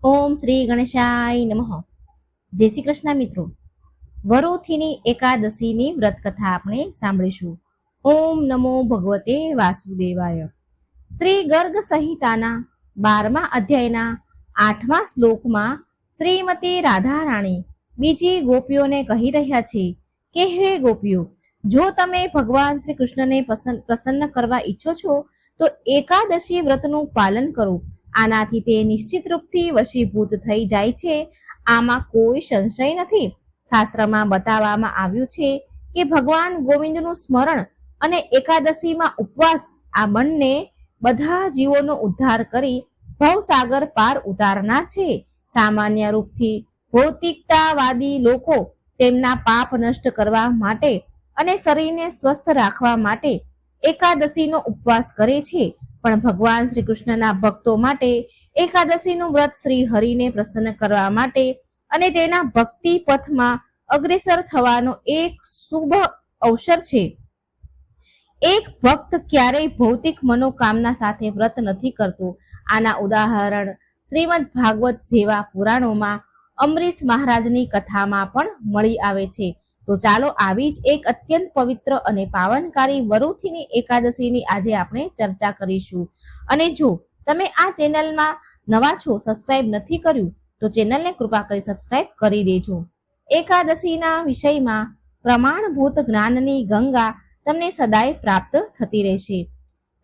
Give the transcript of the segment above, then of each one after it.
ઓમ શ્રી ગણેશાય નમઃ. જય શ્રી કૃષ્ણ મિત્રો. વરોથીની એકાદશીની વ્રત કથા આપણે સાંભળીશું. ઓમ નમો ભગવતે વાસુદેવાય. શ્રી ગર્ગ સંહિતાના 12મા અધ્યાયના 8મા શ્લોકમાં શ્રીમતી રાધા રાણી બીજી ગોપીઓને કહી રહ્યા છે કે હે ગોપીઓ, જો તમે ભગવાન શ્રી કૃષ્ણને પ્રસન્ન કરવા ઈચ્છો છો તો એકાદશી વ્રતનું પાલન કરો. આનાથી તે નિશ્ચિત રૂપથી વશીભૂત થઈ જાય છે. આમાં કોઈ સંશય નથી. શાસ્ત્રમાં બતાવવામાં આવ્યું છે કે ભગવાન ગોવિંદનું સ્મરણ અને એકાદશીમાં ઉપવાસ આ બંને બધા જીવોનો ઉદ્ધાર કરી ભવસાગર પાર ઉતારનાર છે. સામાન્ય રૂપથી ભૌતિકતાવાદી લોકો તેમના પાપ નષ્ટ કરવા માટે અને શરીરને સ્વસ્થ રાખવા માટે એકાદશીનો ઉપવાસ કરે છે, પણ ભગવાન શ્રી કૃષ્ણના ભક્તો માટે એકાદશીનું વ્રત શ્રી હરિને પ્રસન્ન કરવા માટે અને તેના ભક્તિ પથમાં અગ્રેસર થવાનો એક શુભ અવસર છે. એક ભક્ત ક્યારેય ભૌતિક મનોકામના સાથે વ્રત નથી કરતો. આના ઉદાહરણ શ્રીમદ ભાગવત જેવા પુરાણોમાં અમરીશ મહારાજની કથામાં પણ મળી આવે છે. તો ચાલો આવી જ એક અત્યંત પવિત્ર અને પાવનકારી વરુથીની એકાદશીની આજે આપણે ચર્ચા કરીશું. અને જો તમે આ ચેનલમાં નવા છો, સબસ્ક્રાઇબ નથી કર્યું તો ચેનલને કૃપા કરી સબસ્ક્રાઇબ કરી દેજો. એકાદશીના વિષયમાં પ્રમાણભૂત જ્ઞાનની ગંગા તમને સદાય પ્રાપ્ત થતી રહેશે.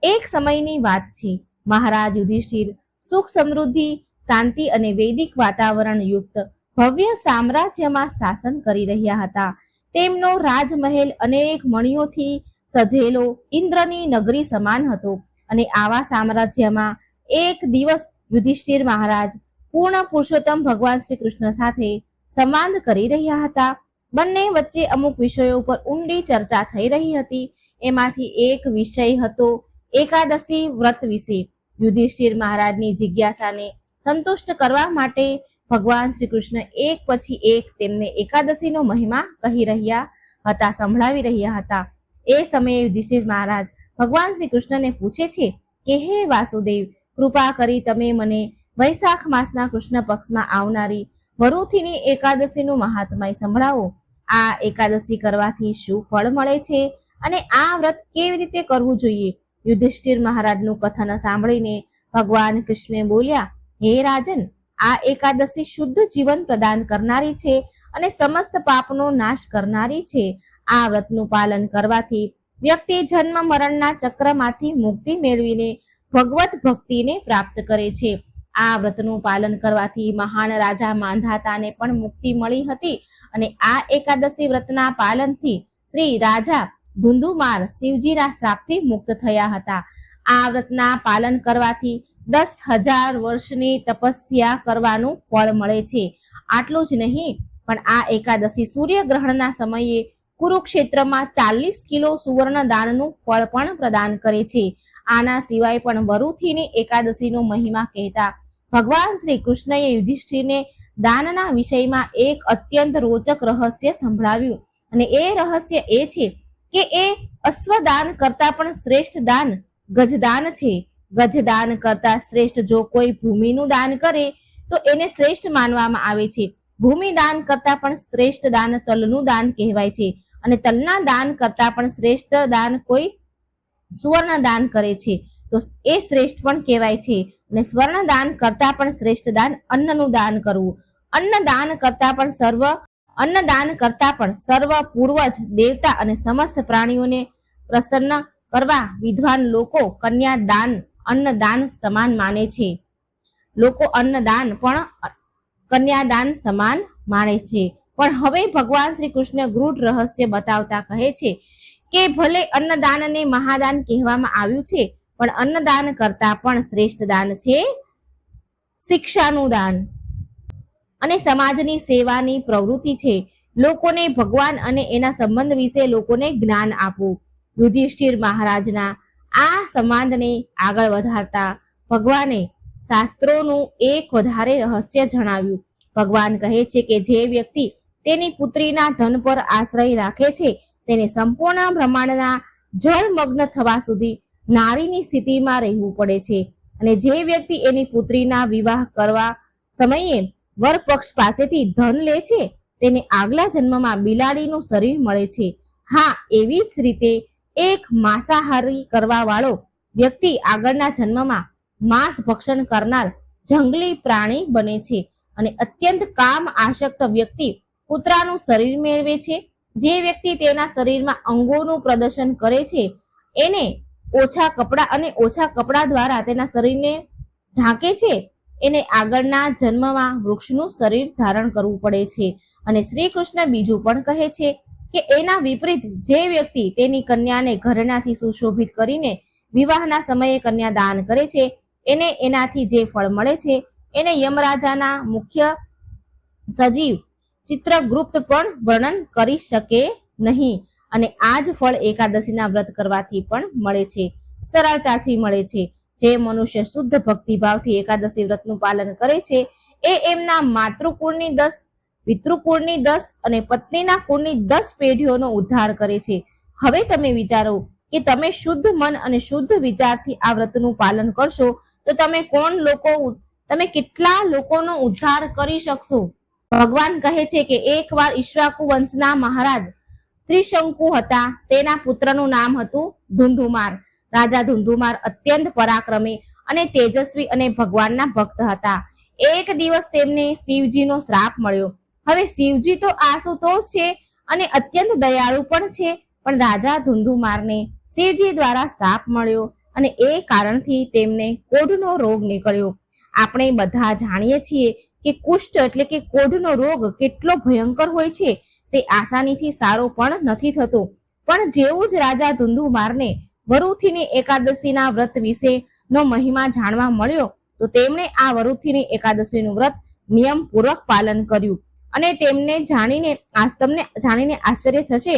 એક સમયની વાત છે. મહારાજ યુધિષ્ઠિર સુખ સમૃદ્ધિ શાંતિ અને વૈદિક વાતાવરણ યુક્ત ભવ્ય સામ્રાજ્યમાં શાસન કરી રહ્યા હતા. તેમનો રાજમહેલ અનેક મણિઓથી સજેલો ઇન્દ્રની નગરી સમાન હતો. અને આવા સામ્રાજ્યમાં એક દિવસ યુધિષ્ઠિર મહારાજ પૂર્ણ પુરુષોત્તમ ભગવાન શ્રી કૃષ્ણ સાથે સંવાદ કરી રહ્યા હતા. બંને વચ્ચે અમુક વિષયો પર ઊંડી ચર્ચા થઈ રહી હતી. એમાંથી એક વિષય હતો એકાદશી વ્રત વિશે. યુધિષ્ઠિર મહારાજની જિજ્ઞાસાને સંતુષ્ટ કરવા માટે ભગવાન શ્રી કૃષ્ણ એક પછી એક તેમને એકાદશીનો મહિમા કહી રહ્યા હતા, સંભળાવી રહ્યા હતા. એ સમયે યુધિષ્ઠિર મહારાજ ભગવાન શ્રી કૃષ્ણને પૂછે છે કે હે વાસુદેવ, કૃપા કરી તમે મને વૈશાખ માસના કૃષ્ણ પક્ષમાં આવનારી વરુથીની એકાદશીનું મહાત્મય સંભળાવો. આ એકાદશી કરવાથી શું ફળ મળે છે અને આ વ્રત કેવી રીતે કરવું જોઈએ? યુધિષ્ઠિર મહારાજનું કથન સાંભળીને ભગવાન કૃષ્ણ બોલ્યા, હે રાજન, આ એકાદશી શુદ્ધ જીવન પ્રદાન કરનારી છે અને સમસ્ત પાપનો નાશ કરનારી છે. આ વ્રતનું પાલન કરવાથી વ્યક્તિ જન્મ મરણના ચક્રમાંથી મુક્તિ મેળવીને ભગવત ભક્તિને પ્રાપ્ત કરે છે. આ વ્રતનું પાલન કરવાથી મહાન રાજા માંધાતાને પણ મુક્તિ મળી હતી અને આ એકાદશી વ્રતના પાલનથી શ્રી રાજા ધુંધુમાર શિવજીના શ્રાપથી મુક્ત થયા હતા. આ વ્રતના પાલન કરવાથી 10,000 વર્ષની તપસ્યા કરવાનું ફળ મળે છે. આટલું જ નહીં, પણ આ એકાદશી સૂર્યગ્રહણના સમયે કુરુક્ષેત્રમાં 40 કિલો સુવર્ણ દાનનું ફળ પણ પ્રદાન કરે છે. આના સિવાય પણ વરુથીની એકાદશીનો મહિમા કહેતા ભગવાન શ્રી કૃષ્ણએ યુધિષ્ઠિરને દાનના વિષયમાં એક અત્યંત રોચક રહસ્ય સંભળાવ્યું. અને એ રહસ્ય એ છે કે એ અશ્વદાન કરતા પણ શ્રેષ્ઠ દાન ગજદાન છે. ગજદાન કરતા શ્રેષ્ઠ જો કોઈ ભૂમિનું દાન કરે તો એને શ્રેષ્ઠ માનવામાં આવે છે. ભૂમિ દાન કરતા પણ શ્રેષ્ઠ દાન તલનું દાન કહેવાય છે. અને તલના દાન કરતા પણ શ્રેષ્ઠ દાન કોઈ સુવર્ણ દાન કરે છે તો એ શ્રેષ્ઠ પણ કહેવાય છે. અને સ્વર્ણ દાન કરતા પણ શ્રેષ્ઠ દાન અન્નનું દાન કરવું. અન્નદાન કરતા પણ સર્વ પૂર્વજ દેવતા અને સમસ્ત પ્રાણીઓને પ્રસન્ન કરવા વિદ્વાન લોકો કન્યાદાન અન્નદાન સમાન માને છે. લોકો અન્નદાન પણ કન્યાદાન સમાન માને છે. પણ હવે ભગવાન શ્રી કૃષ્ણ ગૂઢ રહસ્ય બતાવતા કહે છે કે ભલે અન્નદાનને મહાદાન કહેવામાં આવ્યું છે, પણ અન્નદાન કરતા પણ શ્રેષ્ઠ દાન છે શિક્ષાનું દાન અને સમાજની સેવાની પ્રવૃત્તિ છે. લોકોને ભગવાન અને એના સંબંધ વિશે લોકોને જ્ઞાન આપવું. યુધિષ્ઠિર મહારાજના આ સંવાદને આગળ વધારતા ભગવાને શાસ્ત્રોનું એક વધારે રહસ્ય જણાવ્યું. ભગવાન કહે છે કે જે વ્યક્તિ તેની પુત્રીના ધન પર આશ્રય રાખે છે તેને સંપૂર્ણ બ્રહ્માંડના જળમગ્ન થવા સુધી નારીની સ્થિતિમાં રહેવું પડે છે. અને જે વ્યક્તિ એની પુત્રીના વિવાહ કરવા સમયે વર પક્ષ પાસેથી ધન લે છે તેને આગલા જન્મમાં બિલાડીનું શરીર મળે છે. હા, એવી જ રીતે એક માંસાહારી કરવા વાળો વ્યક્તિ આગળના જન્મમાં માંસ ભક્ષણ કરનાર જંગલી પ્રાણી બને છે અને અત્યંત કામ આસક્ત વ્યક્તિ કૂતરાનું શરીર મેળવે છે. જે વ્યક્તિ તેના શરીરમાં અંગોનું પ્રદર્શન કરે છે એને ઓછા કપડા દ્વારા તેના શરીરને ઢાંકે છે એને આગળના જન્મમાં વૃક્ષનું શરીર ધારણ કરવું પડે છે. અને શ્રી કૃષ્ણ બીજું પણ કહે છે કે એના વિપરીત જે વ્યક્તિ તેની કન્યાને ઘરેણાથી સુશોભિત કરીને વિવાહના સમયે કન્યા દાન કરે છે એને એનાથી જે ફળ મળે છે એને યમરાજાના મુખ્ય સજીવ ચિત્રગુપ્ત પણ વર્ણન કરી શકે નહીં. અને આ જ ફળ એકાદશીના વ્રત કરવાથી પણ મળે છે, સરળતાથી મળે છે. જે મનુષ્ય શુદ્ધ ભક્તિભાવથી એકાદશી વ્રતનું પાલન કરે છે એ એમના માતૃકુળની 10, પિતૃકુળની 10 અને પત્નીના કુળની 10 પેઢીઓનો ઉદ્ધાર કરે છે. હવે તમે વિચારો કે તમે શુદ્ધ મન અને શુદ્ધ વિચારથી આ વ્રતનું પાલન કરશો તો તમે કેટલા લોકોનો ઉદ્ધાર કરી શકશો. ભગવાન કહે છે કે એકવાર ઈક્ષ્વાકુ વંશના મહારાજ ત્રિશંકુ હતા. તેના પુત્રનું નામ હતું ધુંધુમાર. રાજા ધુંધુમાર અત્યંત પરાક્રમી અને તેજસ્વી અને ભગવાનના ભક્ત હતા. એક દિવસ તેમને શિવજીનો શ્રાપ મળ્યો. હવે શિવજી તો આશુતોષ છે અને અત્યંત દયાળુ પણ છે, પણ રાજા ધુંધુમારને શિવજી દ્વારા શ્રાપ મળ્યો અને એ કારણથી તેમને કોઢનો રોગ નીકળ્યો. આપણે બધા જાણીએ છીએ કે કુષ્ઠ એટલે કે કોઢનો રોગ કેટલો ભયંકર હોય છે. તે આસાનીથી સારો પણ નથી થતો. પણ જેવું જ રાજા ધુંધુમારને વરુથીની એકાદશીના વ્રત વિશેનો મહિમા જાણવા મળ્યો તો તેમણે આ વરુથીની એકાદશીનું વ્રત નિયમપૂર્વક પાલન કર્યું. અને તમને જાણીને આશ્ચર્ય થશે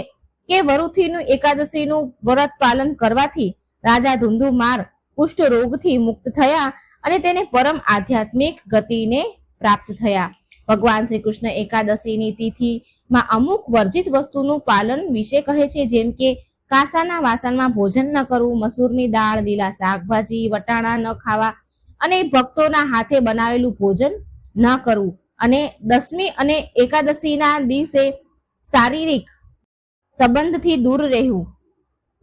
કે વરુથીનું એકાદશીનું વ્રત પાલન કરવાથી રાજા ધુંધુમાર કુષ્ઠ રોગથી મુક્ત થયા અને તેને પરમ આધ્યાત્મિક ગતિને પ્રાપ્ત થયા. ભગવાન શ્રી કૃષ્ણ એકાદશીની તિથિમાં અમુક વર્જિત વસ્તુનું પાલન વિશે કહે છે, જેમ કે કાંસાના વાસણમાં ભોજન ન કરવું, મસૂરની દાળ, લીલા શાકભાજી, વટાણા ન ખાવા અને ભક્તોના હાથે બનાવેલું ભોજન ન કરવું. અને 10મી અને એકાદશીના દિવસે શારીરિક સંબંધથી દૂર રહેવું,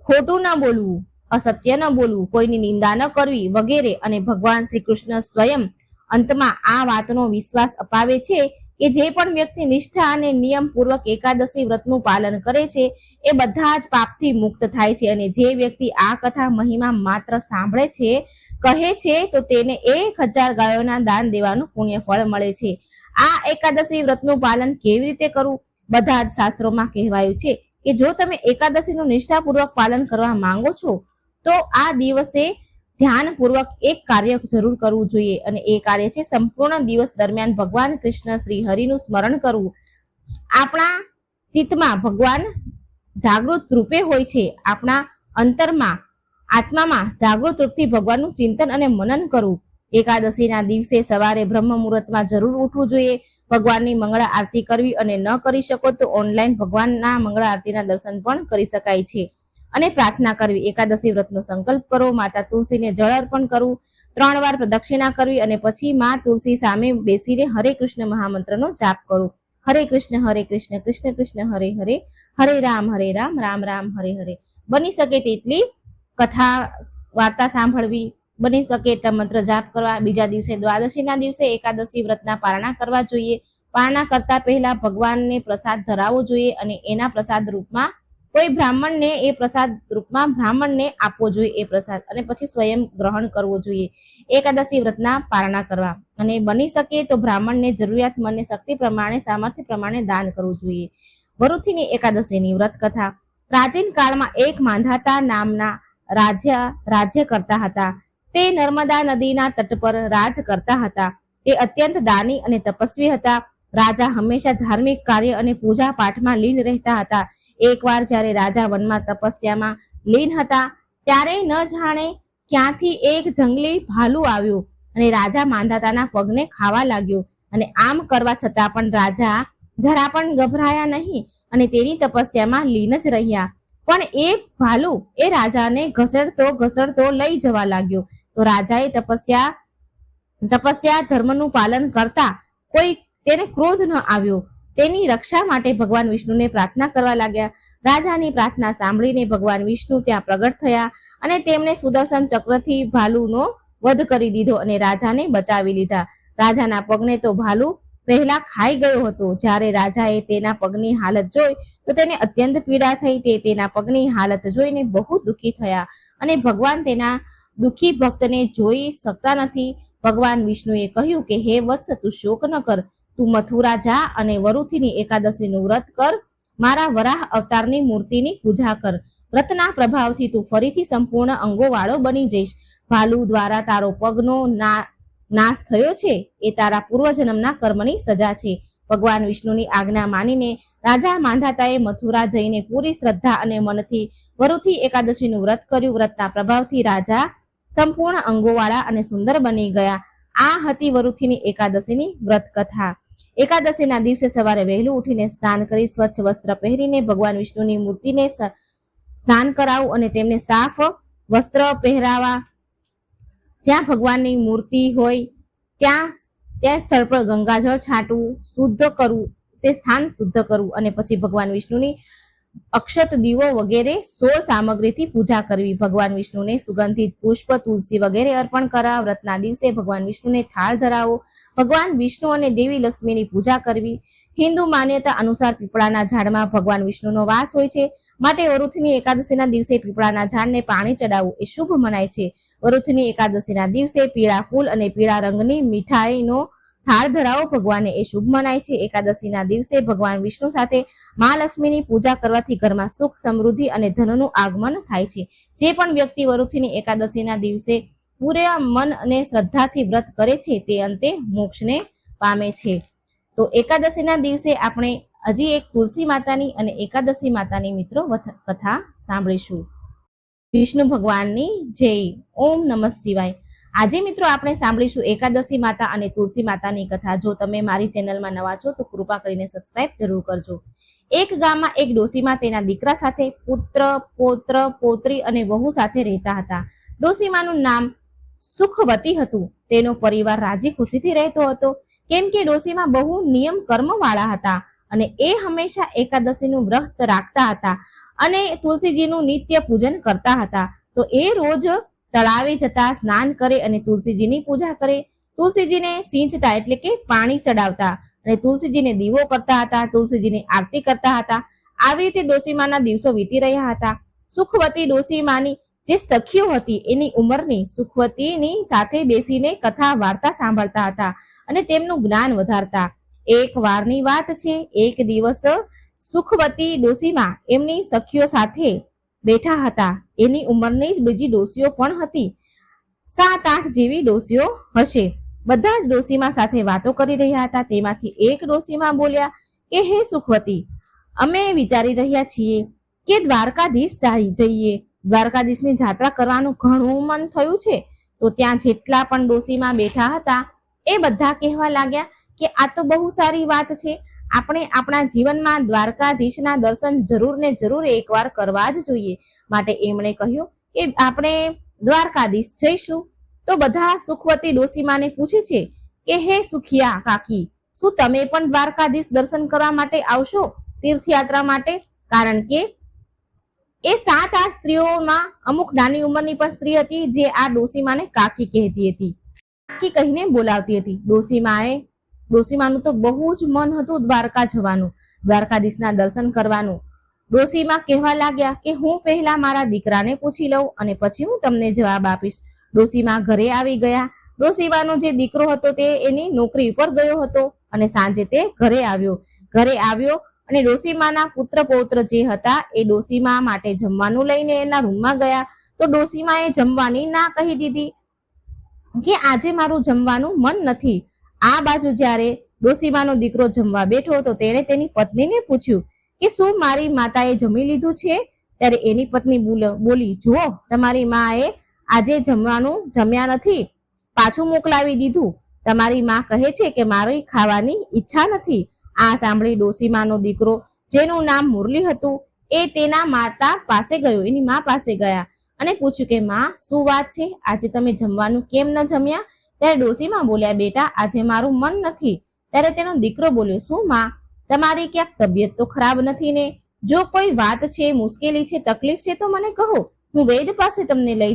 ખોટું ન બોલવું, અસત્ય ન બોલવું, કોઈની નિંદા ન કરવી વગેરે. અને ભગવાન શ્રી કૃષ્ણ સ્વયં અંતમાં આ વાતનો વિશ્વાસ અપાવે છે કે જે પણ વ્યક્તિ નિષ્ઠા અને નિયમપૂર્વક એકાદશી વ્રતનું પાલન કરે છે એ બધા જ પાપથી મુક્ત થાય છે. અને જે વ્યક્તિ આ કથા મહિમા માત્ર સાંભળે છે, કહે છે તો તેને 1000 ગાયોના દાન દેવાનું પુણ્ય ફળ મળે છે. આ એકાદશી વ્રતનું પાલન કેવી રીતે કરવું? બધા જ શાસ્ત્રોમાં કહેવાયું છે કે જો તમે એકાદશીનું નિષ્ઠાપૂર્વક પાલન કરવા માંગો છો તો આ દિવસે ધ્યાનપૂર્વક એક કાર્ય જરૂર કરવું જોઈએ. અને એ કાર્ય છે સંપૂર્ણ દિવસ દરમિયાન ભગવાન કૃષ્ણ શ્રી હરિનું સ્મરણ કરવું. આપણા ચિત્તમાં ભગવાન જાગૃત રૂપે હોય છે. આપણા અંતરમાં, આત્મામાં જાગૃત રૂપથી ભગવાનનું ચિંતન અને મનન કરવું. એકાદશીના દિવસે સવારે બ્રહ્મ મુહૂર્તમાં જરૂર ઉઠવું જોઈએ. ભગવાનની મંગળા આરતી કરવી અને ન કરી શકો તો ઓનલાઈન ભગવાનના મંગળા આરતીના દર્શન પણ કરી શકાય છે. અને પ્રાર્થના કરવી. એકાદશી વ્રતનો સંકલ્પ કરો. માતા તુલસીને જળ અર્પણ કરવું, 3 વાર પ્રદક્ષિણા કરવી અને પછી મા તુલસી સામે બેસીને હરે કૃષ્ણ મહામંત્રનો જાપ કરો. હરે કૃષ્ણ કૃષ્ણ કૃષ્ણ હરે હરે, હરે રામ રામ રામ હરે હરે. બની શકે તેટલી કથા વાર્તા સાંભળવી, બની શકે એટલા મંત્ર જાપ કરવા. બીજા દિવસે દ્વાદશીના દિવસે એકાદશી વ્રતના પારણા કરવા જોઈએ. પારણા કરતા પહેલા ભગવાનને પ્રસાદ ધરાવવો જોઈએ અને એના પ્રસાદ રૂપમાં કોઈ બ્રાહ્મણને આપવો જોઈએ એ પ્રસાદ, અને પછી સ્વયં ગ્રહણ કરવો જોઈએ. એકાદશી વ્રતના પારણા કરવા અને બની શકે તો બ્રાહ્મણને જરૂરિયાતમંદને શક્તિ પ્રમાણે, સામર્થ્ય પ્રમાણે દાન કરવું જોઈએ. વરુથીની એકાદશીની વ્રત કથા. પ્રાચીન કાળમાં એક માંધાતા નામના રાજ્ય કરતા હતા. તે નર્મદા નદીના તટ પર રાજ કરતા હતા. તે અત્યંત દાની અને તપસ્વી હતા. રાજા હંમેશા ધાર્મિક કાર્ય અને પૂજા પાઠમાં લીન રહેતા હતા. એકવાર જ્યારે રાજા વનમાં તપસ્યામાં લીન હતા ત્યારે ન જાણે ક્યાંથી એક જંગલી ભાલુ આવ્યો અને રાજા માંધાતાના પગને ખાવા લાગ્યો. અને આમ કરવા છતાં પણ રાજા જરા પણ ગભરાયા નહીં અને તેની તપસ્યામાં લીન જ રહ્યા. પણ એ ભાલુ એ રાજાને ઘસડતો લઈ જવા લાગ્યો. તો રાજાએ તપસ્યા ધર્મનું પાલન કરતા કોઈ તેને ક્રોધ ન આવ્યો. તેની રક્ષા માટે ભગવાન વિષ્ણુને પ્રાર્થના કરવા લાગ્યા. રાજાની પ્રાર્થના સાંભળીને ભગવાન વિષ્ણુ ત્યાં પ્રગટ થયા અને તેમણે સુદર્શન ચક્રથી ભાલુનો વધ કરી દીધો અને રાજાને બચાવી લીધા. રાજાના પગને તો ભાલુ પહેલા ખાઈ ગયો હતો. જ્યારે રાજાએ તેના પગની હાલત જોઈ તો તેને અત્યંત પીડા થઈ. તે તેના પગની હાલત જોઈને બહુ દુઃખી થયા અને ભગવાન તેના દુઃખી ભક્તને જોઈ શકતા નથી. ભગવાન વિષ્ણુએ કહ્યું કે હે વત્સ, તું શોક ન કર. તું મથુરા જા અને વરુથીની એકાદશીનું વ્રત કર. મારા વરાહ અવતારની મૂર્તિની પૂજા કર. વ્રતના પ્રભાવથી તું ફરીથી સંપૂર્ણ અંગોવાળો બની જઈશ. ભાલુ દ્વારા તારો પગનો નાશ થયો છે એ તારા પૂર્વજન્મના કર્મની સજા છે. ભગવાન વિષ્ણુની આજ્ઞા માનીને રાજા માંધાતાએ મથુરા જઈને પૂરી શ્રદ્ધા અને મનથી વરુથી એકાદશીનું વ્રત કર્યું. વ્રતના પ્રભાવથી રાજા સંપૂર્ણ અંગોવાળા અને સુંદર બની ગયા. આ હતી વરુથીની એકાદશીની વ્રત કથા. એકાદશીના દિવસે સવારે વહેલું ઉઠીને સ્નાન કરી સ્વચ્છ વસ્ત્ર પહેરીને ભગવાન વિષ્ણુની મૂર્તિને સ્નાન કરાવવું અને તેમને સાફ વસ્ત્ર પહેરાવા. જ્યાં ભગવાનની મૂર્તિ હોય ત્યાં સ્થળ પર ગંગાજળ છાંટવું, શુદ્ધ કરવું, તે સ્થાન શુદ્ધ કરવું અને પછી ભગવાન વિષ્ણુની અક્ષત, દીવો વગેરે 16 સામગ્રીથી પૂજા કરવી. ભગવાન વિષ્ણુને સુગંધિત પુષ્પ, તુલસી વગેરે અર્પણ કરવા. વ્રતના દિવસે ભગવાન વિષ્ણુને થાળ ધરાવો. ભગવાન વિષ્ણુ અને દેવી લક્ષ્મીની પૂજા કરવી. હિન્દુ માન્યતા અનુસાર પીપળાના ઝાડમાં ભગવાન વિષ્ણુનો વાસ હોય છે, માટે વરુથની એકાદશીના દિવસે પીપળાના ઝાડને પાણી ચડાવવું એ શુભ મનાય છે. વરુથની એકાદશીના દિવસે પીળા ફૂલ અને પીળા રંગની મીઠાઈનો થાળ ધરાવો ભગવાનને એ શુભ મનાય છે. એકાદશીના દિવસે ભગવાન વિષ્ણુ સાથે મહાલક્ષ્મીની પૂજા કરવાથી ઘરમાં સુખ, સમૃદ્ધિ અને ધનનું આગમન થાય છે. જે પણ વ્યક્તિ વરુથીની એકાદશીના દિવસે પૂરા મન અને શ્રદ્ધાથી વ્રત કરે છે તે અંતે મોક્ષને પામે છે. તો એકાદશીના દિવસે આપણે હજી એક તુલસી માતાની અને એકાદશી માતાની મિત્રો કથા સાંભળીશું. વિષ્ણુ ભગવાનની જય. ઓમ નમઃ શિવાય. આજે મિત્રો આપણે સાંભળીશું એકાદશી માતા અને તુલસી માતાની કથા. જો તમે મારી ચેનલમાં નવા છો તો કૃપા કરીને સબસ્ક્રાઇબ જરૂર કરજો. એક ગામમાં એક ડોશીમા તેના દીકરા સાથે પુત્ર, પૌત્ર, પૌત્રી અને વહુ સાથે રહેતા હતા. ડોશીમાનું નામ સુખવતી હતું. તેનો પરિવાર રાજી ખુશીથી રહેતો હતો, કેમ કે ડોશીમા બહુ નિયમ કર્મ વાળા હતા અને એ હંમેશા એકાદશીનું વ્રત રાખતા હતા અને તુલસીજીનું નિત્ય પૂજન કરતા હતા. તો એ રોજ તળાવે જતા સ્નાન કરે અને તુલસીજીની પૂજા કરે. તુલસીજીને સિંચતા એટલે કે પાણી ચડાવતા અને તુલસીજીને દીવો કરતા હતા, તુલસીજીની આરતી કરતા હતા. આવી રીતે ડોશીમાના દિવસો વીતી રહ્યા હતા. સુખવતી ડોશીમાની જે સખીઓ હતી એની ઉંમરની સુખવતીની સાથે બેસીને કથા વાર્તા સાંભળતા હતા અને તેમનું જ્ઞાન વધારતા. એક વારની વાત છે. એક દિવસ સુખવતી ડોશીમા એમની સખીઓ સાથે બેઠા હતા. એની ઉંમરની જ બીજી ડોશીઓ પણ હતી. 7-8 જેવી ડોશીઓ હશે. બધા જ ડોશીમા સાથે વાતો કરી રહ્યા હતા. તેમાંથી એક ડોશીમા બોલ્યા કે હે સુખવતી, અમે વિચારી રહ્યા છીએ કે દ્વારકાધીશ જઈએ. દ્વારકાધીશની જાત્રા કરવાનું ઘણું મન થયું છે. તો ત્યાં જેટલા પણ ડોશીમા બેઠા હતા એ બધા કહેવા લાગ્યા કે આ તો બહુ સારી વાત છે. આપણે આપણા જીવનમાં દ્વારકાધીશના દર્શન જરૂર ને જરૂર એકવાર કરવા જ જોઈએ. માટે એમણે કહ્યું કે આપણે દ્વારકાધીશ જઈશું. તો બધા સુખવતી ડોશીમાને પૂછે છે કે હે સુખિયા કાકી, શું તમે પણ દ્વારકાધીશ દર્શન કરવા માટે આવશો તીર્થયાત્રા માટે? કારણ કે એ 7-8 સ્ત્રીઓમાં અમુક નાની ઉંમરની પણ સ્ત્રી હતી જે આ ડોશીમાને કાકી કહેતી હતી, કાકી કહીને બોલાવતી હતી. ડોશીમાનું તો બહુ જ મન હતું દ્વારકા જવાનું, દ્વારકાધીશના દર્શન કરવાનું. ડોશીમા કહેવા લાગ્યા કે હું પહેલા મારા દીકરાને પૂછી લઉં અને પછી હું તમને જવાબ આપીશ. ડોશીમા ઘરે આવી ગયા. ડોશીમાનો જે દીકરો હતો તે એની નોકરી ઉપર ગયો હતો અને સાંજે તે ઘરે આવ્યો અને ડોશીમાના પુત્ર પૌત્ર જે હતા એ ડોશીમા માટે જમવાનું લઈને એના રૂમમાં ગયા. તો ડોશીમાએ જમવાની ના કહી દીધી કે આજે મારું જમવાનું મન નથી. આ બાજુ જ્યારે ડોશીમાનો દીકરો જમવા બેઠો તો તેણે તેની પત્નીને પૂછ્યું કે શું મારી માતાએ જમી લીધું છે? ત્યારે એની પત્ની બોલી, જો તમારી માએ આજે જમવાનું જમ્યા નથી, પાછું મોકલાવી દીધું. તમારી માં કહે છે કે મારી ખાવાની ઈચ્છા નથી. આ સાંભળી ડોશીમાનો દીકરો જેનું નામ મુરલી હતું એ તેના માતા પાસે ગયો, એની માં પાસે ગયા અને પૂછ્યું કે માં શું વાત છે, આજે તમે જમવાનું કેમ ન જમ્યા? ત્યારે ડોશીમાં બોલ્યા, બેટા આજે મારું મન નથી. ત્યારે તેનો દીકરો બોલ્યો, શું માં, તમારી ક્યાંક તબિયત તો ખરાબ નથી ને? જો કોઈ વાત છે, મુશ્કેલી છે, તકલીફ છે તો મને કહો, હું વૈદ્ય પાસે તમને લઈ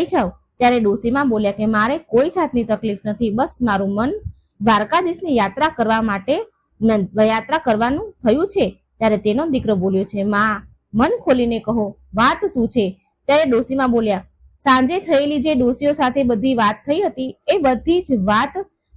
જાઉં. ત્યારે ડોશીમાં બોલ્યા કે મારે કોઈ જાતની તકલીફ નથી, બસ મારું મન દ્વારકાધીશની યાત્રા કરવાનું થયું છે. ત્યારે તેનો દીકરો બોલ્યો છે, માં મન ખોલીને કહો, વાત શું છે? ત્યારે ડોશીમાં બોલ્યા, સાંજે થયેલી જે ડોશીઓ સાથે બધી વાત થઈ હતી એ બધી જ વાત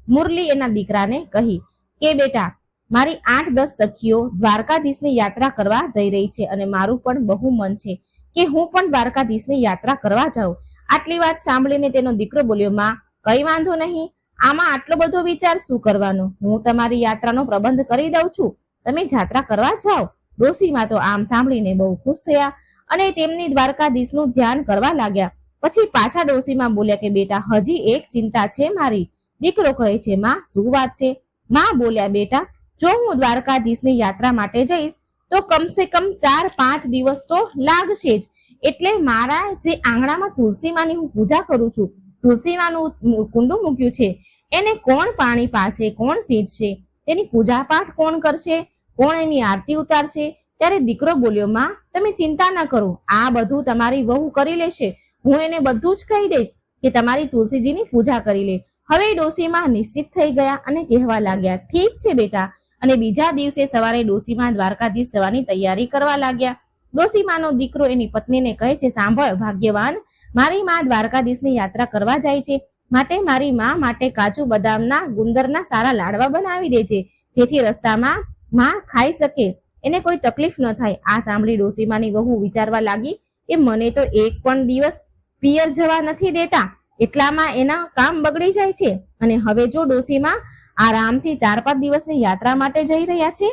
મુરલી એના દીકરાને કહી કે બેટા, મારી 8-10 સખીઓ દ્વારકાધીશની યાત્રા કરવા જઈ રહી છે અને મારું પણ બહુ મન છે કે હું પણ દ્વારકાધીશની યાત્રા કરવા જાઉં. આટલી વાત સાંભળીને તેનો દીકરો બોલ્યો, માં કઈ વાંધો નહીં, આમાં આટલો બધો વિચાર શું કરવાનો? હું તમારી યાત્રાનો પ્રબંધ કરી દઉં છું, તમે યાત્રા કરવા જાઓ. ડોશીમાં તો આમ સાંભળીને બહુ ખુશ થયા અને તેમની દ્વારકાધીશનું ધ્યાન કરવા લાગ્યા. પછી પાછા ડોશીમાં બોલ્યા કે બેટા, હજી એક ચિંતા છે મારી. દીકરો કહે છે, માં શું વાત છે? માં બોલ્યા, બેટા જો હું દ્વારકાધીશની યાત્રા માટે જઈશ તો કમસે કમ 4-5 દિવસ તો લાગશે જ. એટલે મારા જે આંગણામાં તુલસીમાની હું પૂજા કરું છું, તુલસીમાનું કુંડું મૂક્યું છે, એને કોણ પાણી પાશે, કોણ સીંચશે, તેની પૂજા પાઠ કોણ કરશે, કોણ એની આરતી ઉતારશે? ત્યારે દીકરો બોલ્યો, માં તમે ચિંતા ન કરો, આ બધું તમારી વહુ કરી લેશે. હું એને બધું જ કહી દઈશ કે તમારી તુલસીજીની પૂજા કરી લે. હવે ડોશીમાં નિશ્ચિત થઈ ગયા અને કહેવા લાગ્યા, ઠીક છે બેટા. અને બીજા દિવસે સવારે ડોશીમાં દ્વારકાધીશ જવાની તૈયારી કરવા લાગ્યા. ડોશીમાનો દીકરો એની પત્નીને કહે છે, સાંભળ ભાગ્યવાન, મારી માં દ્વારકાધીશની યાત્રા કરવા જાય છે, માટે મારી માં માટે કાજુ બદામના ગુંદરના સારા લાડવા બનાવી દેજે, જેથી રસ્તામાં માં ખાઈ શકે, એને કોઈ તકલીફ ન થાય. આ સાંભળી ડોશીમાની વહુ વિચારવા લાગી કે મને તો એક પણ દિવસ પિયર જવા નથી દેતા, એટલામાં એના કામ બગડી જાય છે. અને હવે જો ડોશીમાં આરામથી 4-5 દિવસની યાત્રા માટે જઈ રહ્યા છે,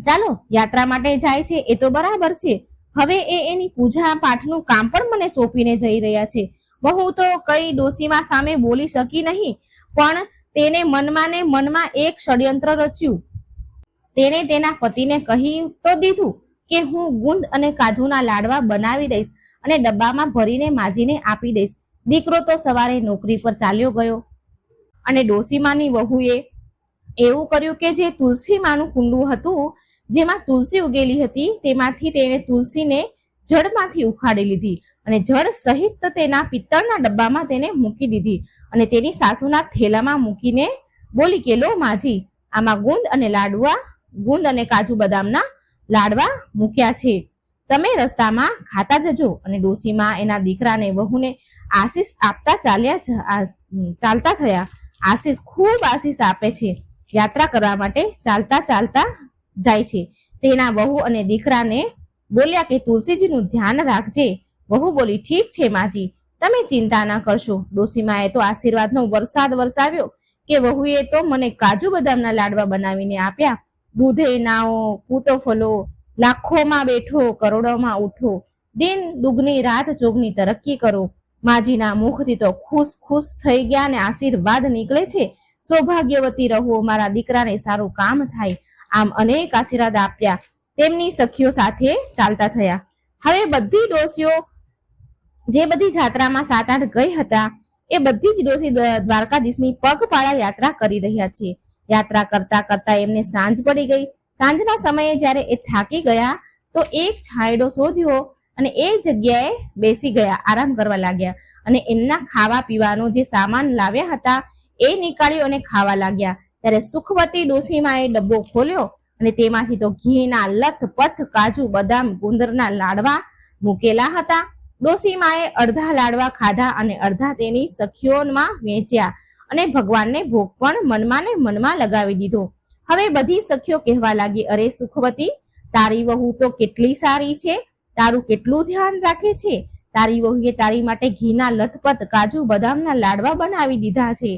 ચાલો યાત્રા માટે જાય છે એ તો બરાબર છે, હવે એની પૂજા પાઠનું કામ પણ મને સોંપીને જઈ રહ્યા છે. વહુ તો કઈ ડોશીમાં સામે બોલી શકી નહીં, પણ તેને મનમાં એક ષડયંત્ર રચ્યું. તેને તેના પતિને કહી તો દીધું કે હું ગુંદ અને કાજુના લાડવા બનાવી દઈશ અને ડબ્બામાં ભરીને માજીને આપી દઈશ. દીકરો તો સવારે નોકરી પર ચાલ્યો ગયો અને ડોશીમાની વહુએ એવું કર્યું કે જે તુલસીમાનું કુંડું હતું, જેમાં તુલસી ઉગેલી હતી, તેમાંથી તેણે તુલસીને જડમાંથી ઉખાડી લીધી અને જડ સહિત તેના પિત્તળના ડબ્બામાં તેને મૂકી દીધી અને તેની સાસુના થેલામાં મૂકીને બોલી કે લો માજી, આમાં ગુંદ અને કાજુ બદામના લાડવા મૂક્યા છે, તમે રસ્તામાં ખાતા જજો. અને ડોશીમાં એના દીકરાને વહુને આશીષ આપતા ચાલતા થયા. ખૂબ આશીષ આપે છે. યાત્રા કરવા માટે ચાલતા જાય છે. તેના વહુ અને દીકરાને બોલ્યા કે તુલસીજીનું ધ્યાન રાખજે. વહુ બોલી, ઠીક છે માજી, તમે ચિંતા ના કરશો. ડોશીમાએ તો આશીર્વાદનો વરસાદ વરસાવ્યો કે વહુએ તો મને કાજુ બદામના લાડવા બનાવીને આપ્યા. દૂધે નાઓ, પૂતો ફલો, લાખોમાં બેઠો, કરોડોમાં ઉઠો, દિન દુગની રાત ચોગની તરક્કી કરો. માજીના મુખથી તો ખુશ થઈ ગયા અને આશીર્વાદ નીકળે છે, સૌભાગ્યવતી રહો, મારા દીકરાને સારું કામ થાય. આમ અનેક આશીર્વાદ આપ્યા. તેમની સખીઓ સાથે ચાલતા થયા. હવે બધી ડોશીઓ જે બધી જાત્રામાં 7-8 ગઈ હતા એ બધી જ ડોશી દ્વારકાધીશની પગપાળા યાત્રા કરી રહ્યા છે. યાત્રા કરતા કરતા એમને સાંજ પડી ગઈ. સાંજના સમયે જ્યારે એ થાકી ગયા તો એક છાંયડો શોધ્યો અને એ જગ્યાએ બેસી ગયા, આરામ કરવા લાગ્યા અને એમના ખાવા પીવાનો જે સામાન લાવ્યા હતા એ નીકાળ્યો અને ખાવા લાગ્યા. ત્યારે સુખવતી ડોશીમાએ ડબ્બો ખોલ્યો અને તેમાંથી તો ઘીના લથપથ કાજુ બદામ ગુંદરના લાડવા મૂકેલા હતા. ડોશીમાએ અડધા લાડવા ખાધા અને અડધા તેની સખીઓમાં વેચ્યા અને ભગવાનને ભોગ પણ મનમાં લગાવી દીધો. હવે બધી સખીઓ કહેવા લાગી, અરે સુખવતી, તારી વહુ તો કેટલી સારી છે, તારું કેટલું ધ્યાન રાખે છે, તારી વહુએ તારી માટે ઘીના લથપથ કાજુ બદામના લાડવા બનાવી દીધા છે.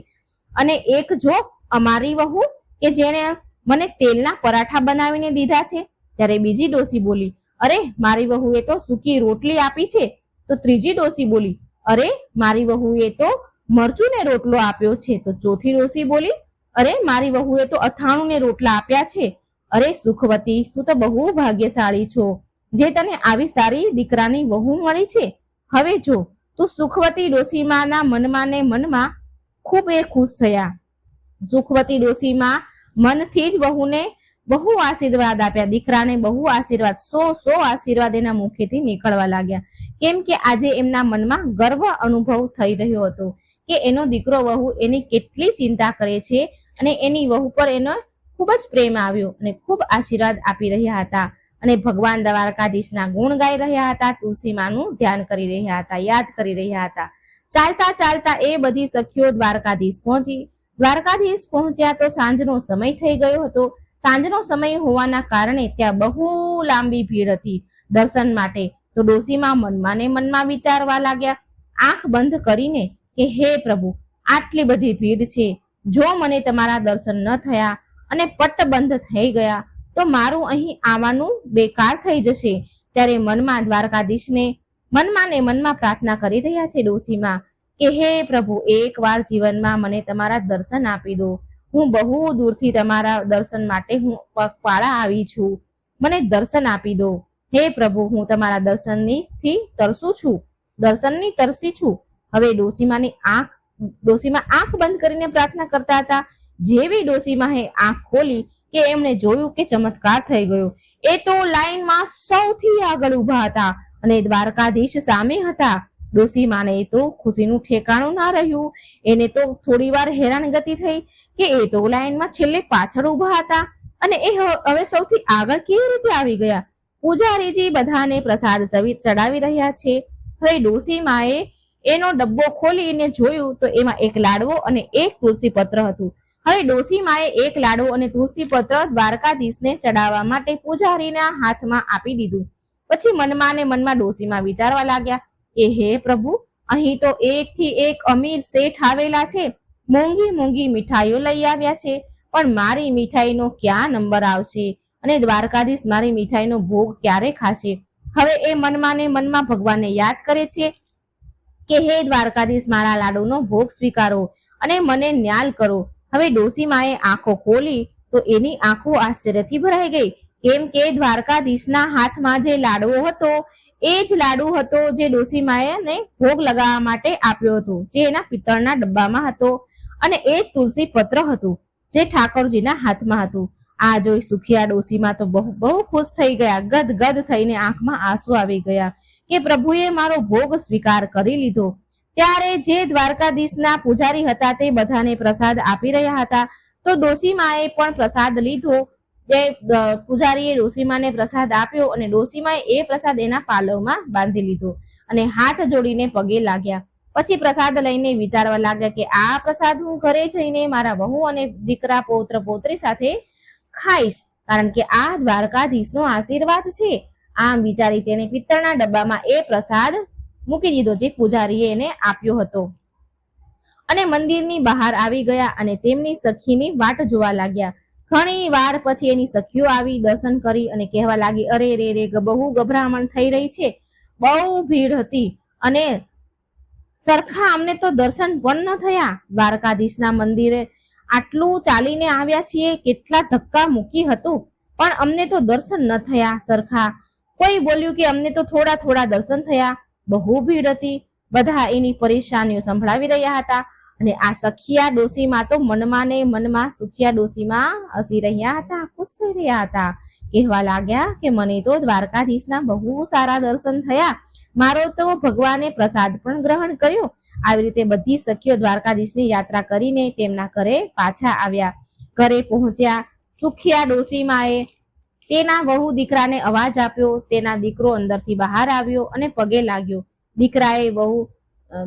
અને એક જો અમારી વહુ કે જેને મને તેલના પરાઠા બનાવીને દીધા છે. ત્યારે બીજી ડોશી બોલી, અરે મારી વહુએ તો સૂકી રોટલી આપી છે. તો ત્રીજી ડોશી બોલી, અરે મારી વહુએ તો મરચું ને રોટલો આપ્યો છે. તો ચોથી ડોશી બોલી, અરે મારી વહુએ તો અથાણું ને રોટલા આપ્યા છે. અરે સુખવતી, તું તો બહુ ભાગ્યશાળી છો જે તને આવી સારી દીકરાની વહુ મળી છે. હવે જો તો સુખવતી ડોશીમાના મનમાં ને મનમાં ખૂબ એ ખુશ થયા. સુખવતી ડોશીમાં મનથી જ વહુને બહુ આશીર્વાદ આપ્યા, દીકરાને બહુ આશીર્વાદ, 100 આશીર્વાદ એના મુખેથી નીકળવા લાગ્યા. કેમ કે આજે એમના મનમાં ગર્વ અનુભવ થઈ રહ્યો હતો કે એનો દીકરો વહુ એની કેટલી ચિંતા કરે છે અને એની વહુ પર એનો ખૂબ જ પ્રેમ આવ્યો અને ખૂબ આશીર્વાદ આપી રહ્યા હતા અને ભગવાન દ્વારકાધીશના ગુણ ગાઈ રહ્યા હતા, તુલસીમાનું ધ્યાન કરી રહ્યા હતા, યાદ કરી રહ્યા હતા. ચાલતા ચાલતા એ બધી સખીઓ દ્વારકાધીશ પહોંચી. દ્વારકાધીશ પહોંચ્યા તો સાંજનો સમય થઈ ગયો હતો. સાંજનો સમય હોવાના કારણે ત્યાં બહુ લાંબી ભીડ હતી દર્શન માટે. તો ડોશીમાં મનમાં ને મનમાં વિચારવા લાગ્યા, આંખ બંધ કરીને કે હે પ્રભુ, આટલી બધી ભીડ છે, જો મને તમારા દર્શન ન થયા અને પટ બંધ થઈ ગયા તો મારું અહીં આવવાનું બેકાર થઈ જશે. ત્યારે મનમાં દ્વારકાધીશને મનમાં ને મનમાં પ્રાર્થના કરી રહ્યા છે ડોશીમાં કે હે પ્રભુ, એકવાર જીવનમાં મને તમારા દર્શન આપી દો. હું બહુ દૂરથી તમારા દર્શન માટે હું પગપાળા આવી છું, મને દર્શન આપી દો. હે પ્રભુ, હું તમારા દર્શનથી તરસું છું, દર્શનની તરસી છું. હવે ડોશીમાં આંખ બંધ કરીને પ્રાર્થના કરતા હતા. જેવી ડોશીમાએ આંખ ખોલી કે એમણે જોયું કે ચમત્કાર થઈ ગયો. એ તો લાઈનમાં સૌથી આગળ ઊભા હતા અને દ્વારકાધીશ સામે હતા. ડોશીમાને તો ખુશીનું ઠેકાણું ના રહ્યું. એને તો થોડી વાર હેરાનગતિ થઈ કે એ તો લાઈનમાં છેલ્લે પાછળ ઊભા હતા અને એ હવે સૌથી આગળ કેવી રીતે આવી ગયા. પૂજારીજી બધાને પ્રસાદ ચડાવી રહ્યા છે. હવે ડોશીમાએ એનો ડબ્બો ખોલીને જોયું તો એમાં એક લાડવો અને એક તુલસી પત્ર હતું. હવે ડોશીમાએ એક લાડવો અને તુલસી પત્ર દ્વારકાધીશને ચડાવવા માટે પૂજારીના હાથમાં આપી દીધું. પછી મનમાં ને મનમાં ડોશીમા વિચારવા લાગ્યા કે હે પ્રભુ, અહીં તો એકથી એક અમીર શેઠ આવેલા છે, મોંઘી મોંઘી મીઠાઈઓ લઈ આવ્યા છે, પણ મારી મીઠાઈનો ક્યાં નંબર આવશે અને દ્વારકાધીશ મારી મીઠાઈનો ભોગ ક્યારે ખાશે. હવે એ મનમાં ને મનમાં ભગવાનને યાદ કરે છે કે હે દ્વારકાધીશ, મારા લાડુનો ભોગ સ્વીકારો અને મને ન્યાલ કરો. હવે ડોશીમાએ આંખો ખોલી તો એની આંખો આશ્ચર્યથી ભરાઈ ગઈ. કેમ કે દ્વારકાધીશના હાથમાં જે લાડવો હતો એ જ લાડુ હતો જે ડોશીમાએ ભોગ લગાવવા માટે આપ્યો હતો, જે એના પિત્તળના ડબ્બામાં હતો, અને એ તુલસી પત્ર હતું જે ઠાકોરજીના હાથમાં હતું. આ જોઈ સુખિયા ડોશીમા તો બહુ ખુશ થઈ ગયા. ગદગદ થઈને આંખમાં આંસુ આવી ગયા કે પ્રભુએ મારો ભોગ સ્વીકાર કરી લીધો. ત્યારે જે દ્વારકાધીશના પૂજારી હતા તે બધાને પ્રસાદ આપી રહ્યા હતા. તો ડોશીમાએ પણ પ્રસાદ લીધો. જે પૂજારીએ ડોશીમાને પ્રસાદ આપ્યો અને ડોશીમાએ એ પ્રસાદ એના પાલવમાં બાંધી લીધો અને હાથ જોડીને પગે લાગ્યા. પછી પ્રસાદ લઈને વિચારવા લાગ્યા કે આ પ્રસાદ હું ઘરે જઈને મારા વહુ અને દીકરા પૌત્ર પૌત્રી સાથે ખાઈશ, કારણ કે આ દ્વારકાધીશનો આશીર્વાદ છે. આમ વિચારી તેને પિત્તળના ડબ્બામાં એ પ્રસાદ મૂકી દીધો જે પૂજારીએ એને આપ્યો હતો અને મંદિરની બહાર આવી ગયા અને તેમની સખીની વાટ જોવા લાગ્યા. ઘણી વાર પછી એની સખીઓ આવી દર્શન કરી અને કહેવા લાગી, અરે રે રે, બહુ ગભરામણ થઈ રહી છે, બહુ ભીડ હતી અને સરખા અમને તો દર્શન પણ ન થયા. દ્વારકાધીશના મંદિરે આટલું ચાલીને આવ્યા છીએ, કેટલા ધક્કા મૂકી હતું, પણ અમને તો દર્શન ન થયા સરખા. કોઈ બોલ્યું કે અમને તો થોડા થોડા દર્શન થયા. બહુ ભીડ હતી. બધા એની પરેશાનીઓ સંભળાવી રહ્યા હતા અને આ સખિયા ડોશીમાં તો મનમાં ને મનમાં સુખિયા ડોશીમાં હસી રહ્યા હતા, ખુશ થઈ રહ્યા હતા. કહેવા લાગ્યા કે મને તો દ્વારકાધીશના બહુ સારા દર્શન થયા, મારો તો ભગવાને પ્રસાદ પણ ગ્રહણ કર્યો. આવી રીતે બધી સખીઓ દ્વારકાધીશની યાત્રા કરીને તેમના ઘરે પાછા આવ્યા. ઘરે પહોંચ્યા સુખિયા ડોશીમાએ તેના વહુ દીકરાને અવાજ આપ્યો. તેના દીકરો અંદરથી બહાર આવ્યો અને પગે લાગ્યો.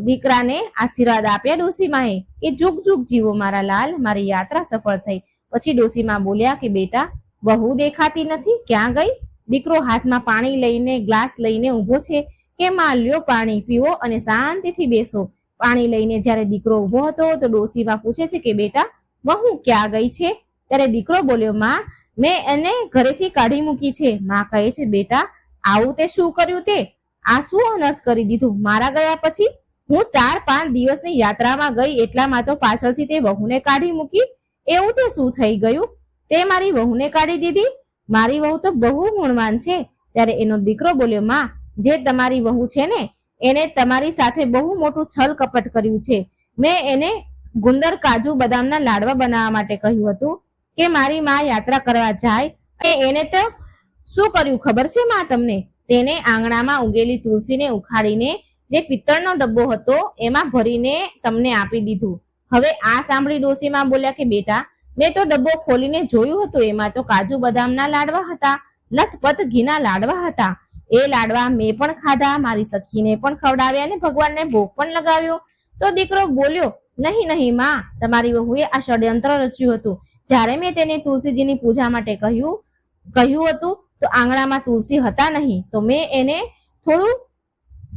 દીકરાને આશીર્વાદ આપ્યા ડોશીમાએ કે જુગ જુગ જીવો મારા લાલ, મારી યાત્રા સફળ થઈ. પછી ડોશીમા બોલ્યા કે બેટા, વહુ દેખાતી નથી, ક્યાં ગઈ? દીકરો હાથમાં પાણી લઈને ગ્લાસ લઈને ઊભો છે કે માં લ્યો પાણી પીવો અને શાંતિથી બેસો. પાણી લઈને જ્યારે દીકરો ઊભો હતો તો ડોશીમા પૂછે છે કે બેટા, વહુ ક્યાં ગઈ છે? ત્યારે દીકરો બોલ્યો, માં, મેં એને ઘરેથી કાઢી મૂકી છે. માં કહે છે, બેટા, આવું તે શું કર્યું? તે આ શું અનર્થ કરી દીધું? મારા ગયા પછી હું 4-5 દિવસની યાત્રામાં ગઈ એટલામાં તો પાછળથી તે વહુને કાઢી મૂકી. એવું તે શું થઈ ગયું? તે મારી વહુને કાઢી દીધી? મારી વહુ તો બહુ ગુણવાન છે. ત્યારે એનો દીકરો બોલ્યો, માં, જે તમારી વહુ છે ને એને તમારી સાથે બહુ મોટું છલ કપટ કર્યું છે. મેં એને ગુંદર કાજુ બદામના લાડવા બનાવવા માટે કહ્યું હતું કે મારી માં યાત્રા કરવા જાય, અને એને તો શું કર્યું ખબર છે માં તમને? તેને આંગણામાં ઉગેલી તુલસીને ઉખાડીને જે પિત્તળનો ડબ્બો હતો એમાં ભરીને તમને આપી દીધું. હવે આ સાંભળી ડોશીમાં બોલ્યા કે બેટા, મેં તો ડબ્બો ખોલીને જોયું હતું, એમાં તો કાજુ બદામના લાડવા હતા, લથપથ ઘીના લાડવા હતા. એ લાડવા મેં પણ ખાધા, મારી સખીને પણ ખવડાવ્યા અને ભગવાનને ભોગ પણ લગાવ્યો. તો દીકરો બોલ્યો, નહીં નહીં માં, તમારી વહુએ આ ષડયંત્ર રચ્યું હતું. જ્યારે મેં તેને તુલસીજીની પૂજા માટે કહ્યું હતું તો આંગણામાં તુલસી હતા નહીં, તો મેં એને થોડું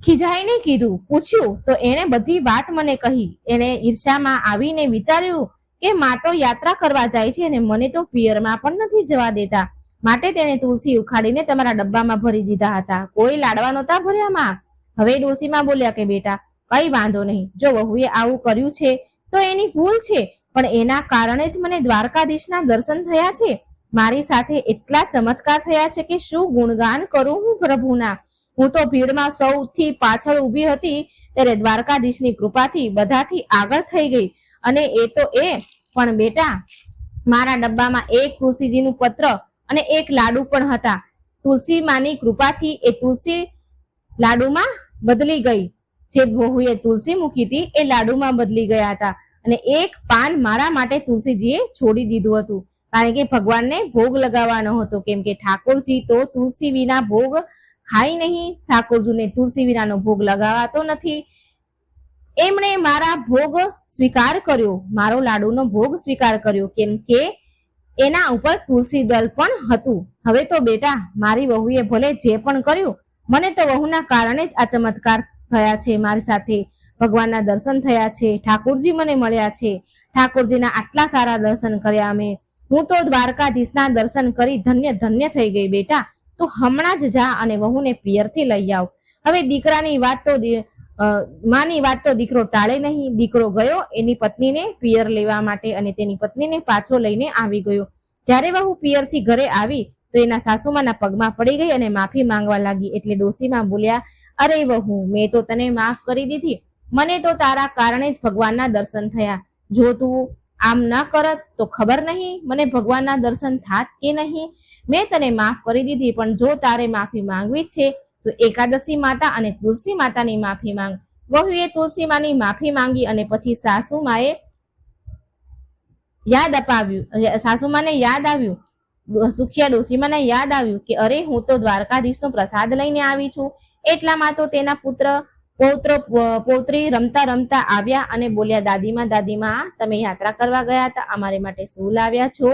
ખીજાઈને કીધું, પૂછ્યું તો એણે બધી વાત મને કહી. એને ઈર્ષામાં આવીને વિચાર્યું કે માં તો યાત્રા કરવા જાય છે અને મને તો પિયરમાં પણ નથી જવા દેતા, માટે તેને તુલસી ઉખાડીને તમારા ડબ્બામાં ભરી દીધા હતા, કોઈ લાડવા નહોતા ભર્યામાં. હવે ડોશીમાં બોલ્યા કે બેટા, કઈ વાંધો નહીં, જો વહુએ આવું કર્યું છે તો એની ભૂલ છે, પણ એના કારણે જ મને દ્વારકાધીશના દર્શન થયા છે. મારી સાથે એટલા ચમત્કાર થયા છે કે શું ગુણગાન કરું હું પ્રભુના. હું તો ભીડમાં સૌથી પાછળ ઊભી હતી, ત્યારે દ્વારકાધીશની કૃપાથી બધાથી આગળ થઈ ગઈ. અને એ તો એ પણ બેટા, મારા ડબ્બામાં એક તુલસીજીનું પત્ર અને એક લાડુ પણ હતા. તુલસી માની કૃપાથી એ તુલસી લાડુમાં બદલી ગઈ. જે વહુએ તુલસી મૂકી હતી એ લાડુમાં બદલી ગયા હતા, અને એક પાન મારા માટે તુલસીજીએ છોડી દીધું હતું, કારણ કે ભગવાનને ભોગ લગાવવાનો હતો. કેમ કે ઠાકોરજી તો તુલસી વિના ભોગ ખાય નહીં, ઠાકોરજીને તુલસી વિનાનો ભોગ લગાવાતો નથી. એમણે મારા ભોગ સ્વીકાર કર્યો, મારો લાડુનો ભોગ સ્વીકાર કર્યો, કેમ કે એના ઉપર તુલસી દળ પણ હતું. હવે તો બેટા, મારી વહુએ ભલે જે પણ કર્યું, મને તો વહુના કારણે જ આ ચમત્કાર થયા છે. મારી સાથે ભગવાનના દર્શન થયા છે, ઠાકોરજી મને મળ્યા છે, ઠાકોરજીના આટલા સારા દર્શન કર્યા અમે. હું તો દ્વારકાધીશના દર્શન કરી ધન્ય ધન્ય થઈ ગઈ. બેટા, તું હમણાં જ જા અને વહુને પિયરથી લઈ આવ. હવે દીકરાની વાત તો માની વાત તો દીકરો ટાળે નહીં. દીકરો ગયો એની પત્નીને પિયર લેવા માટે અને તેની પત્નીને પાછો લઈને આવી ગયો. જ્યારે વહુ પિયરથી ઘરે આવી તો એના સાસુમાના પગમાં પડી ગઈ અને માફી માંગવા લાગી. એટલે ડોશીમાં બોલ્યા, અરે વહુ, મેં તો તને માફ કરી દીધી, મને તો તારા કારણે જ ભગવાનના દર્શન થયા. જો તું આમ ન કરત તો ખબર નહીં મને ભગવાનના દર્શન થાત કે નહીં. મેં તને માફ કરી દીધી, પણ જો તારે માફી માંગવી જ છે તો એકાદશી માતા અને તુલસી માતાની માફી માંગ. વહુએ તુલસી માની માફી માંગી અને પછી સાસુમાએ યાદ અપાવ્યું, સાસુમાને યાદ આવ્યું, સુખિયા ડોશીમાને યાદ આવ્યું કે અરે, હું તો દ્વારકાધીશનો પ્રસાદ લઈને આવી છું. એટલામાં તો તેના પૌત્રી રમતા રમતા આવ્યા અને બોલ્યા, દાદીમાં, તમે યાત્રા કરવા ગયા હતા, અમારે માટે શું લાવ્યા છો?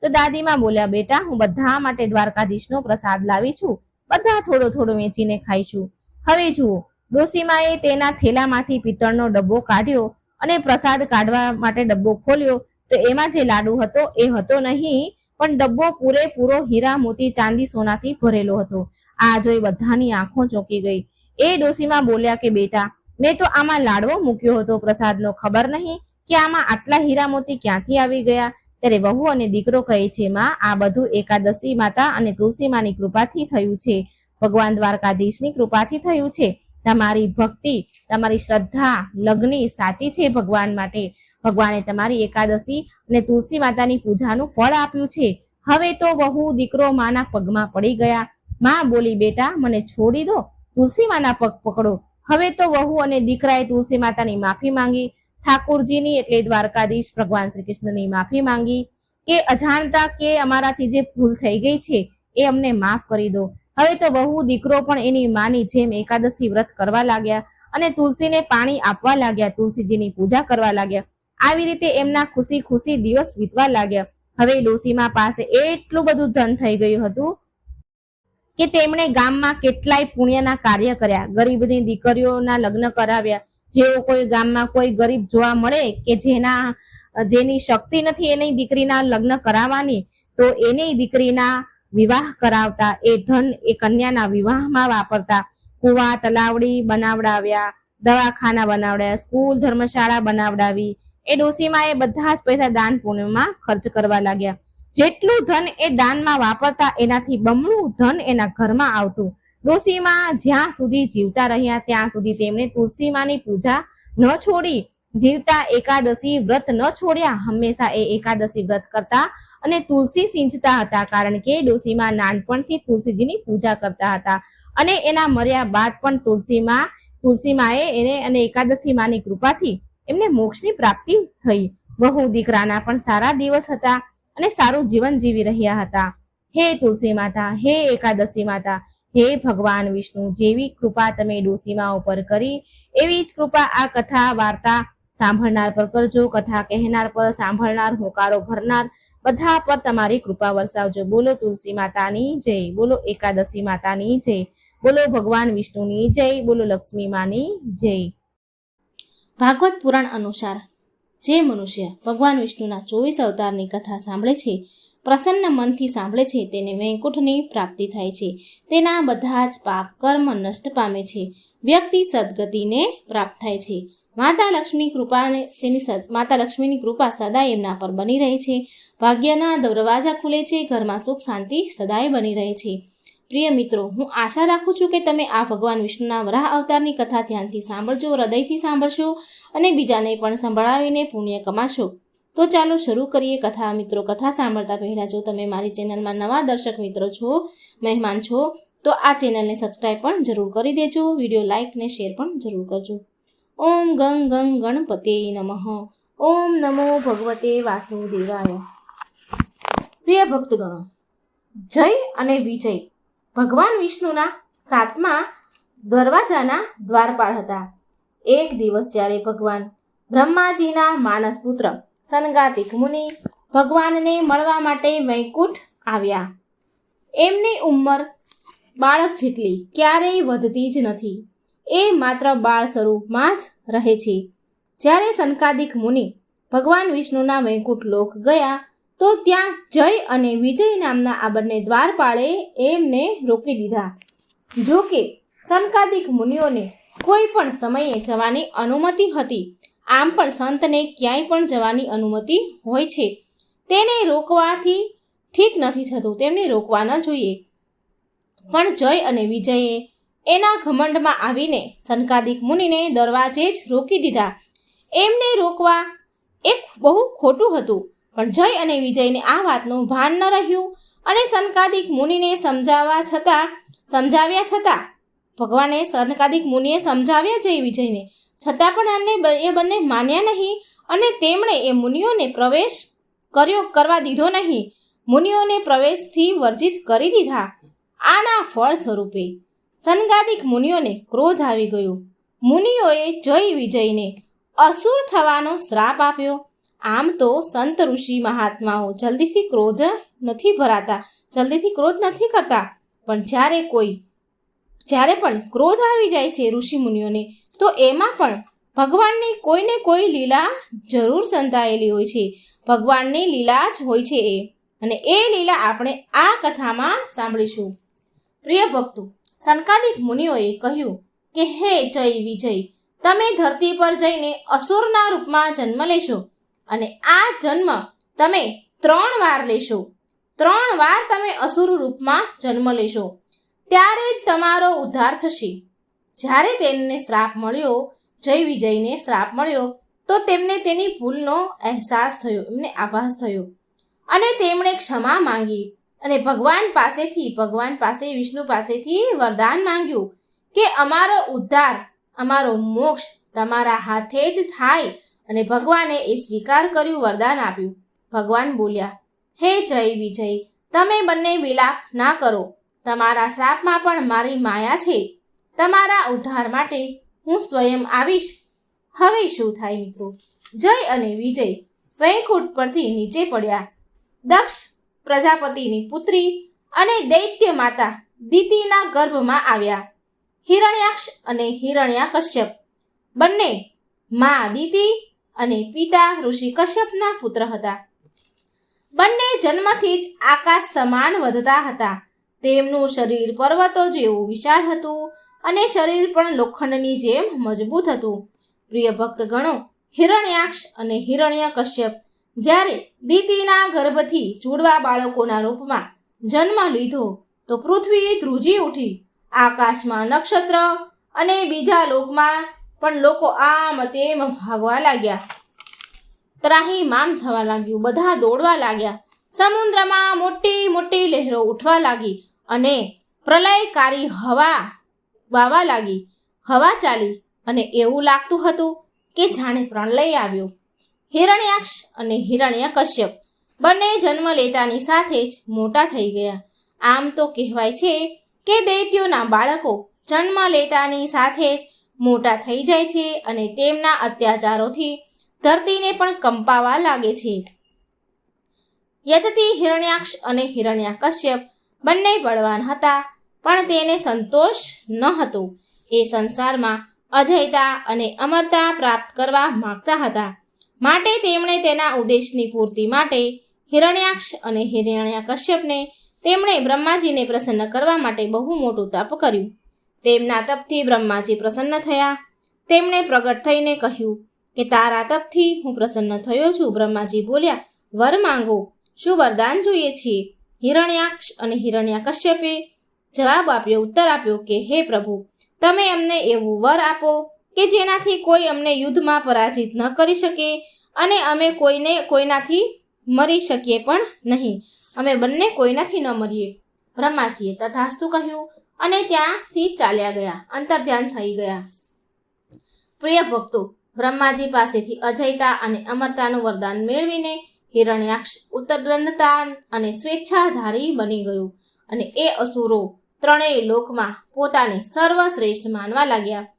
તો દાદીમાં બોલ્યા, બેટા, હું બધા માટે દ્વારકાધીશનો પ્રસાદ લાવી છું, બધા થોડો થોડો વેચીને ખાઈશું. હવે જુઓ, ડોશીમાએ તેના થેલામાંથી પિત્તળનો ડબ્બો કાઢ્યો અને પ્રસાદ કાઢવા માટે ડબ્બો ખોલ્યો તો એમાં જે લાડુ હતો એ હતો નહીં, પણ ડબ્બો પૂરેપૂરો હીરા મોતી ચાંદી સોનાથી ભરેલો હતો. આ જોઈ બધાની આંખો ચોંકી ગઈ. એ ડોશીમાં બોલ્યા કે બેટા, મેં તો આમાં લાડવો મૂક્યો હતો પ્રસાદનો, ખબર નહીં કે આમાં આટલા હીરા મોતી ક્યાંથી આવી ગયા. ત્યારે વહુ અને દીકરો કહે છે, માં, આ બધું એકાદશી માતા અને તુલસી માની કૃપાથી થયું છે, ભગવાન દ્વારકાધીશની કૃપાથી થયું છે. તમારી ભક્તિ, તમારી શ્રદ્ધા લગ્ની સાચી છે ભગવાન માટે. ભગવાને તમારી એકાદશી અને તુલસી માતાની પૂજાનું ફળ આપ્યું છે. હવે તો વહુ દીકરો માના પગમાં પડી ગયા. માં બોલી, બેટા, મને છોડી દો, તુલસી માના પગ પકડો. હવે તો વહુ અને દીકરાએ તુલસી માતાની માફી માંગી, ઠાકોરજીની એટલે દ્વારકાધીશ ભગવાન શ્રી કૃષ્ણની માફી માંગી કે અજાણતા કે અમારાથી જે ભૂલ થઈ ગઈ છે એ અમને માફ કરી દો. હવે તો વહુ દીકરો પણ એની માની જેમ એકાદશી વ્રત કરવા લાગ્યા અને તુલસીને પાણી આપવા લાગ્યા, તુલસીજીની પૂજા કરવા લાગ્યા. આવી રીતે એમના ખુશી ખુશી દિવસ વીતવા લાગ્યા. હવે ડોશીમા પાસે એટલું બધું ધન થઈ ગયું હતું કે તેમણે ગામમાં કેટલાય પુણ્યના કાર્ય કર્યા, ગરીબની દીકરીઓના લગ્ન કરાવ્યા. જેવો કોઈ ગામમાં કોઈ ગરીબ જોવા મળે કે જેની શક્તિ નથી એની દીકરીના લગ્ન કરાવવાની, તો એની દીકરીના વિવાહ કરાવતા. એ ધન એ કન્યાના વિવાહમાં વાપરતા. કુવા તલાવડી બનાવડાવ્યા, દવાખાના બનાવડાવ્યા, સ્કૂલ ધર્મશાળા બનાવડાવી. એ ડોશીમાએ બધા જ પૈસા દાન પુણ્યમાં ખર્ચ કરવા લાગ્યા. જેટલું ધન એ દાનમાં વાપરતા એનાથી બમણું ધન એના ઘરમાં આવતું. ડોશીમાં જ્યાં સુધી જીવતા રહ્યા ત્યાં સુધી તેમણે તુલસીમાની પૂજા ન છોડી, જીવતા એકાદશી વ્રત ન છોડ્યા. હંમેશા એ એકાદશી વ્રત કરતા અને તુલસી સિંચતા હતા, કારણ કે ડોશીમાં નાનપણથી તુલસીજીની પૂજા કરતા હતા અને એના મર્યા બાદ પણ તુલસીમાએ એને અને એકાદશી માની કૃપાથી એમને મોક્ષની પ્રાપ્તિ થઈ. બહુ દીકરાના પણ સારા દિવસ હતા અને સારું જીવન જીવી રહ્યા હતા. હે તુલસી માતા, હે એકાદશી માતા, હે ભગવાન વિષ્ણુ, જેવી કૃપા તમે ડોશીમા ઉપર કરી એવી જ કૃપા આ કથા વાર્તા સાંભળનાર પર કરજો. કથા કહેનાર પર, સાંભળનાર, હોકારો ભરનાર બધા પર તમારી કૃપા વરસાવજો. બોલો તુલસી માતાની જય, બોલો એકાદશી માતાની જય, બોલો ભગવાન વિષ્ણુની જય, બોલો લક્ષ્મી માની જય. ભાગવત પુરાણ અનુસાર જે મનુષ્ય ભગવાન વિષ્ણુના 24 અવતારની કથા સાંભળે છે, પ્રસન્ન મનથી સાંભળે છે, તેને વૈકુંઠની પ્રાપ્તિ થાય છે. તેના બધા જ પાપ કર્મ નષ્ટ પામે છે. વ્યક્તિ સદગતિને પ્રાપ્ત થાય છે. માતા લક્ષ્મીની કૃપા સદા એમના પર બની રહે છે. ભાગ્યના દરવાજા ખુલે છે. ઘરમાં સુખ શાંતિ સદાય બની રહે છે. પ્રિય મિત્રો, હું આશા રાખું છું કે તમે આ ભગવાન વિષ્ણુના વરાહ અવતારની કથા ધ્યાનથી સાંભળજો, હૃદયથી સાંભળશો અને બીજાને પણ સંભળાવીને પુણ્ય કમાશો. તો ચાલો શરૂ કરીએ કથા. મિત્રો, કથા સાંભળતા પહેલા જો તમે મારી ચેનલમાં નવા દર્શક મિત્રો છો, મહેમાન છો, તો આ ચેનલને સબસ્ક્રાઈબ પણ જરૂર કરી દેજો. વિડીયો લાઇક ને શેર પણ જરૂર કરજો. ઓમ ગંગ ગંગ ગણપતે નમઃ. ઓમ નમો ભગવતે વાસુદેવાય. પ્રિય ભક્તગણો, જય અને વિજય ભગવાન વિષ્ણુના 7મા દરવાજાના દ્વારપાળ હતા. એક દિવસ જ્યારે ભગવાન બ્રહ્માજીના માનસ પુત્ર સનગાતિક મુનિ ભગવાનને મળવા માટે વૈકુંઠ આવ્યા. એમની ઉંમર બાળક જેટલી ક્યારેય વધતી જ નથી. એ માત્ર બાળ સ્વરૂપમાં જ રહે છે. જ્યારે સનકાદિક મુનિ ભગવાન વિષ્ણુના વૈકુંઠ લોક ગયા તો ત્યાં જય અને વિજય નામના આ બંને દ્વારપાળે એમને રોકી દીધા. જો કે સનકાદિક મુનિઓને કોઈ પણ સમયે જવાની અનુમતિ હતી. આમ પણ સંતને ક્યાંય પણ જવાની અનુમતિ હોય છે. તેને રોકવાથી ઠીક નથી થતું, તેમને રોકવા ન જોઈએ. પણ જય અને વિજયે એના ઘમંડમાં આવીને સનકાદિક મુનિને દરવાજે જ રોકી દીધા. એમને રોકવા એક બહુ ખોટું હતું, પણ જય અને વિજયને આ વાતનું ભાન ન રહ્યું અને સનકાદિક મુનિને સમજાવ્યા છતાં ભગવાને સનકાદિક મુનિએ સમજાવ્યા જય વિજયને, છતાં પણ એ બંને માન્યા નહીં અને તેમણે એ મુનિઓને પ્રવેશ કરવા દીધો નહીં. મુનિઓને પ્રવેશથી વર્જિત કરી દીધા. આના ફળ સ્વરૂપે સનકાદિક મુનિઓને ક્રોધ આવી ગયો. મુનિઓએ જય વિજયને અસુર થવાનો શ્રાપ આપ્યો. આમ તો સંત ઋષિ મહાત્માઓ જલ્દીથી ક્રોધ નથી કરતા, પણ જ્યારે પણ ક્રોધ આવી જાય છે ઋષિ મુનિઓને, તો એમાં પણ ભગવાનની કોઈને કોઈ લીલા જરૂર સંતાયેલી હોય છે. ભગવાનની લીલા જ હોય છે અને એ લીલા આપણે આ કથામાં સાંભળીશું. પ્રિય ભક્તો, સનકાદિક મુનિઓએ કહ્યું કે હે જય વિજય, તમે ધરતી પર જઈને અસુરના રૂપમાં જન્મ લેશો અને આ જન્મ તમે 3 વાર લેશો. 3 વાર તમે અસુર રૂપમાં જન્મ લેશો, ત્યારે જ તમારો ઉદ્ધાર થશે. જ્યારે તેમને શ્રાપ મળ્યો, જય વિજયને શ્રાપ મળ્યો, તો તેમને તેની ભૂલનો અહેસાસ થયો, એમને આભાસ થયો અને તેમણે ક્ષમા માંગી અને ભગવાન પાસે વિષ્ણુ પાસેથી વરદાન માંગ્યું કે અમારો ઉદ્ધાર, અમારો મોક્ષ તમારા હાથે જ થાય. અને ભગવાને એ સ્વીકાર કર્યું, વરદાન આપ્યું. ભગવાન બોલ્યા, હે જય વિજય, તમે બંને વિલાપ ના કરો. તમારા શ્રાપમાં પણ મારી માયા છે. તમારા ઉદ્ધાર માટે હું સ્વયં આવીશ. હવે શું થાય મિત્રો? જય અને વિજય વૈકુંઠ પરથી નીચે પડ્યા. દક્ષ પ્રજાપતિની પુત્રી અને દૈત્ય માતા દિતિના ગર્ભમાં આવ્યા. હિરણ્યાક્ષ અને હિરણ્યાકશ્યપ બંને મા દિતિ અને પિતા ઋષિ કશ્યપના પુત્ર હતા. બંને જન્મથી જ આકાશ સમાન વધતા હતા. તેમનું શરીર પર્વતો જેવું વિશાળ હતું અને શરીર પણ લોખંડની જેમ મજબૂત હતું. પ્રિય ભક્તગણો, હિરણ્યાક્ષ અને હિરણ્યકશ્યપ જ્યારે દિતિના ગર્ભથી જુડવા બાળકોના રૂપમાં જન્મ લીધો તો પૃથ્વી ધ્રુજી ઉઠી આકાશમાં નક્ષત્ર અને બીજા લોકમાં પણ લોકો આમ તેમ ભાગવા લાગ્યા. ત્રાહિમામ થવા લાગ્યું. બધા દોડવા લાગ્યા. સમુદ્રમાં મોટી મોટી લહેરો ઉઠવા લાગી અને પ્રલયકારી હવા વાવા લાગી. હવા ચાલી અને એવું લાગતું હતું કે જાણે પ્રલય આવ્યો. હિરણ્યાક્ષ અને હિરણ્યકશ્યપ બંને જન્મ લેતાની સાથે જ મોટા થઈ ગયા. આમ તો કહેવાય છે કે દૈત્યોના બાળકો જન્મ લેતાની સાથે જ મોટા થઈ જાય છે અને તેમના અત્યાચારોથી ધરતીને પણ કંપાવા લાગે છે. યદથી હિરણ્યાક્ષ અને હિરણ્યકશ્યપ બંને બળવાન હતા, પણ તેને સંતોષ ન હતો. એ સંસારમાં અજયતા અને અમરતા પ્રાપ્ત કરવા માંગતા હતા. માટે તેમણે તેના ઉદ્દેશની પૂર્તિ માટે હિરણ્યાક્ષ અને હિરણ્યકશ્યપને તેમણે બ્રહ્માજીને પ્રસન્ન કરવા માટે બહુ મોટું તપ કર્યું. તેમના તપથી બ્રહ્માજી પ્રસન્ન થયા. તેમણે પ્રગટ થઈને કહ્યું કે તારા તપથી હું પ્રસન્ન થયો છું. બ્રહ્માજી બોલ્યા, વર માંગો, શું વરદાન જોઈએ છીએ? હિરણ્યાક્ષ અને હિરણ્યકશ્યપે જવાબ આપ્યો, ઉત્તર આપ્યો કે હે પ્રભુ, તમે અમને એવું વર આપો કે જેનાથી કોઈ અમને યુદ્ધમાં પરાજિત ન કરી શકે અને અમે કોઈનાથી મરી શકીએ પણ નહીં. અમે બંને કોઈનાથી ન મરીએ. બ્રહ્માજીએ તથાસ્તુ કહ્યું અને ત્યાંથી ચાલ્યા ગયા, અંતર્ધ્યાન થઈ ગયા. પ્રિય ભક્તો, બ્રહ્માજી પાસેથી અજયતા અને અમરતાનું વરદાન મેળવીને હિરણ્યાક્ષ ઉત્તરદંડતા અને સ્વેચ્છાધારી બની ગયું અને એ અસુરો ત્રણેય લોકમાં પોતાને સર્વશ્રેષ્ઠ માનવા લાગ્યા.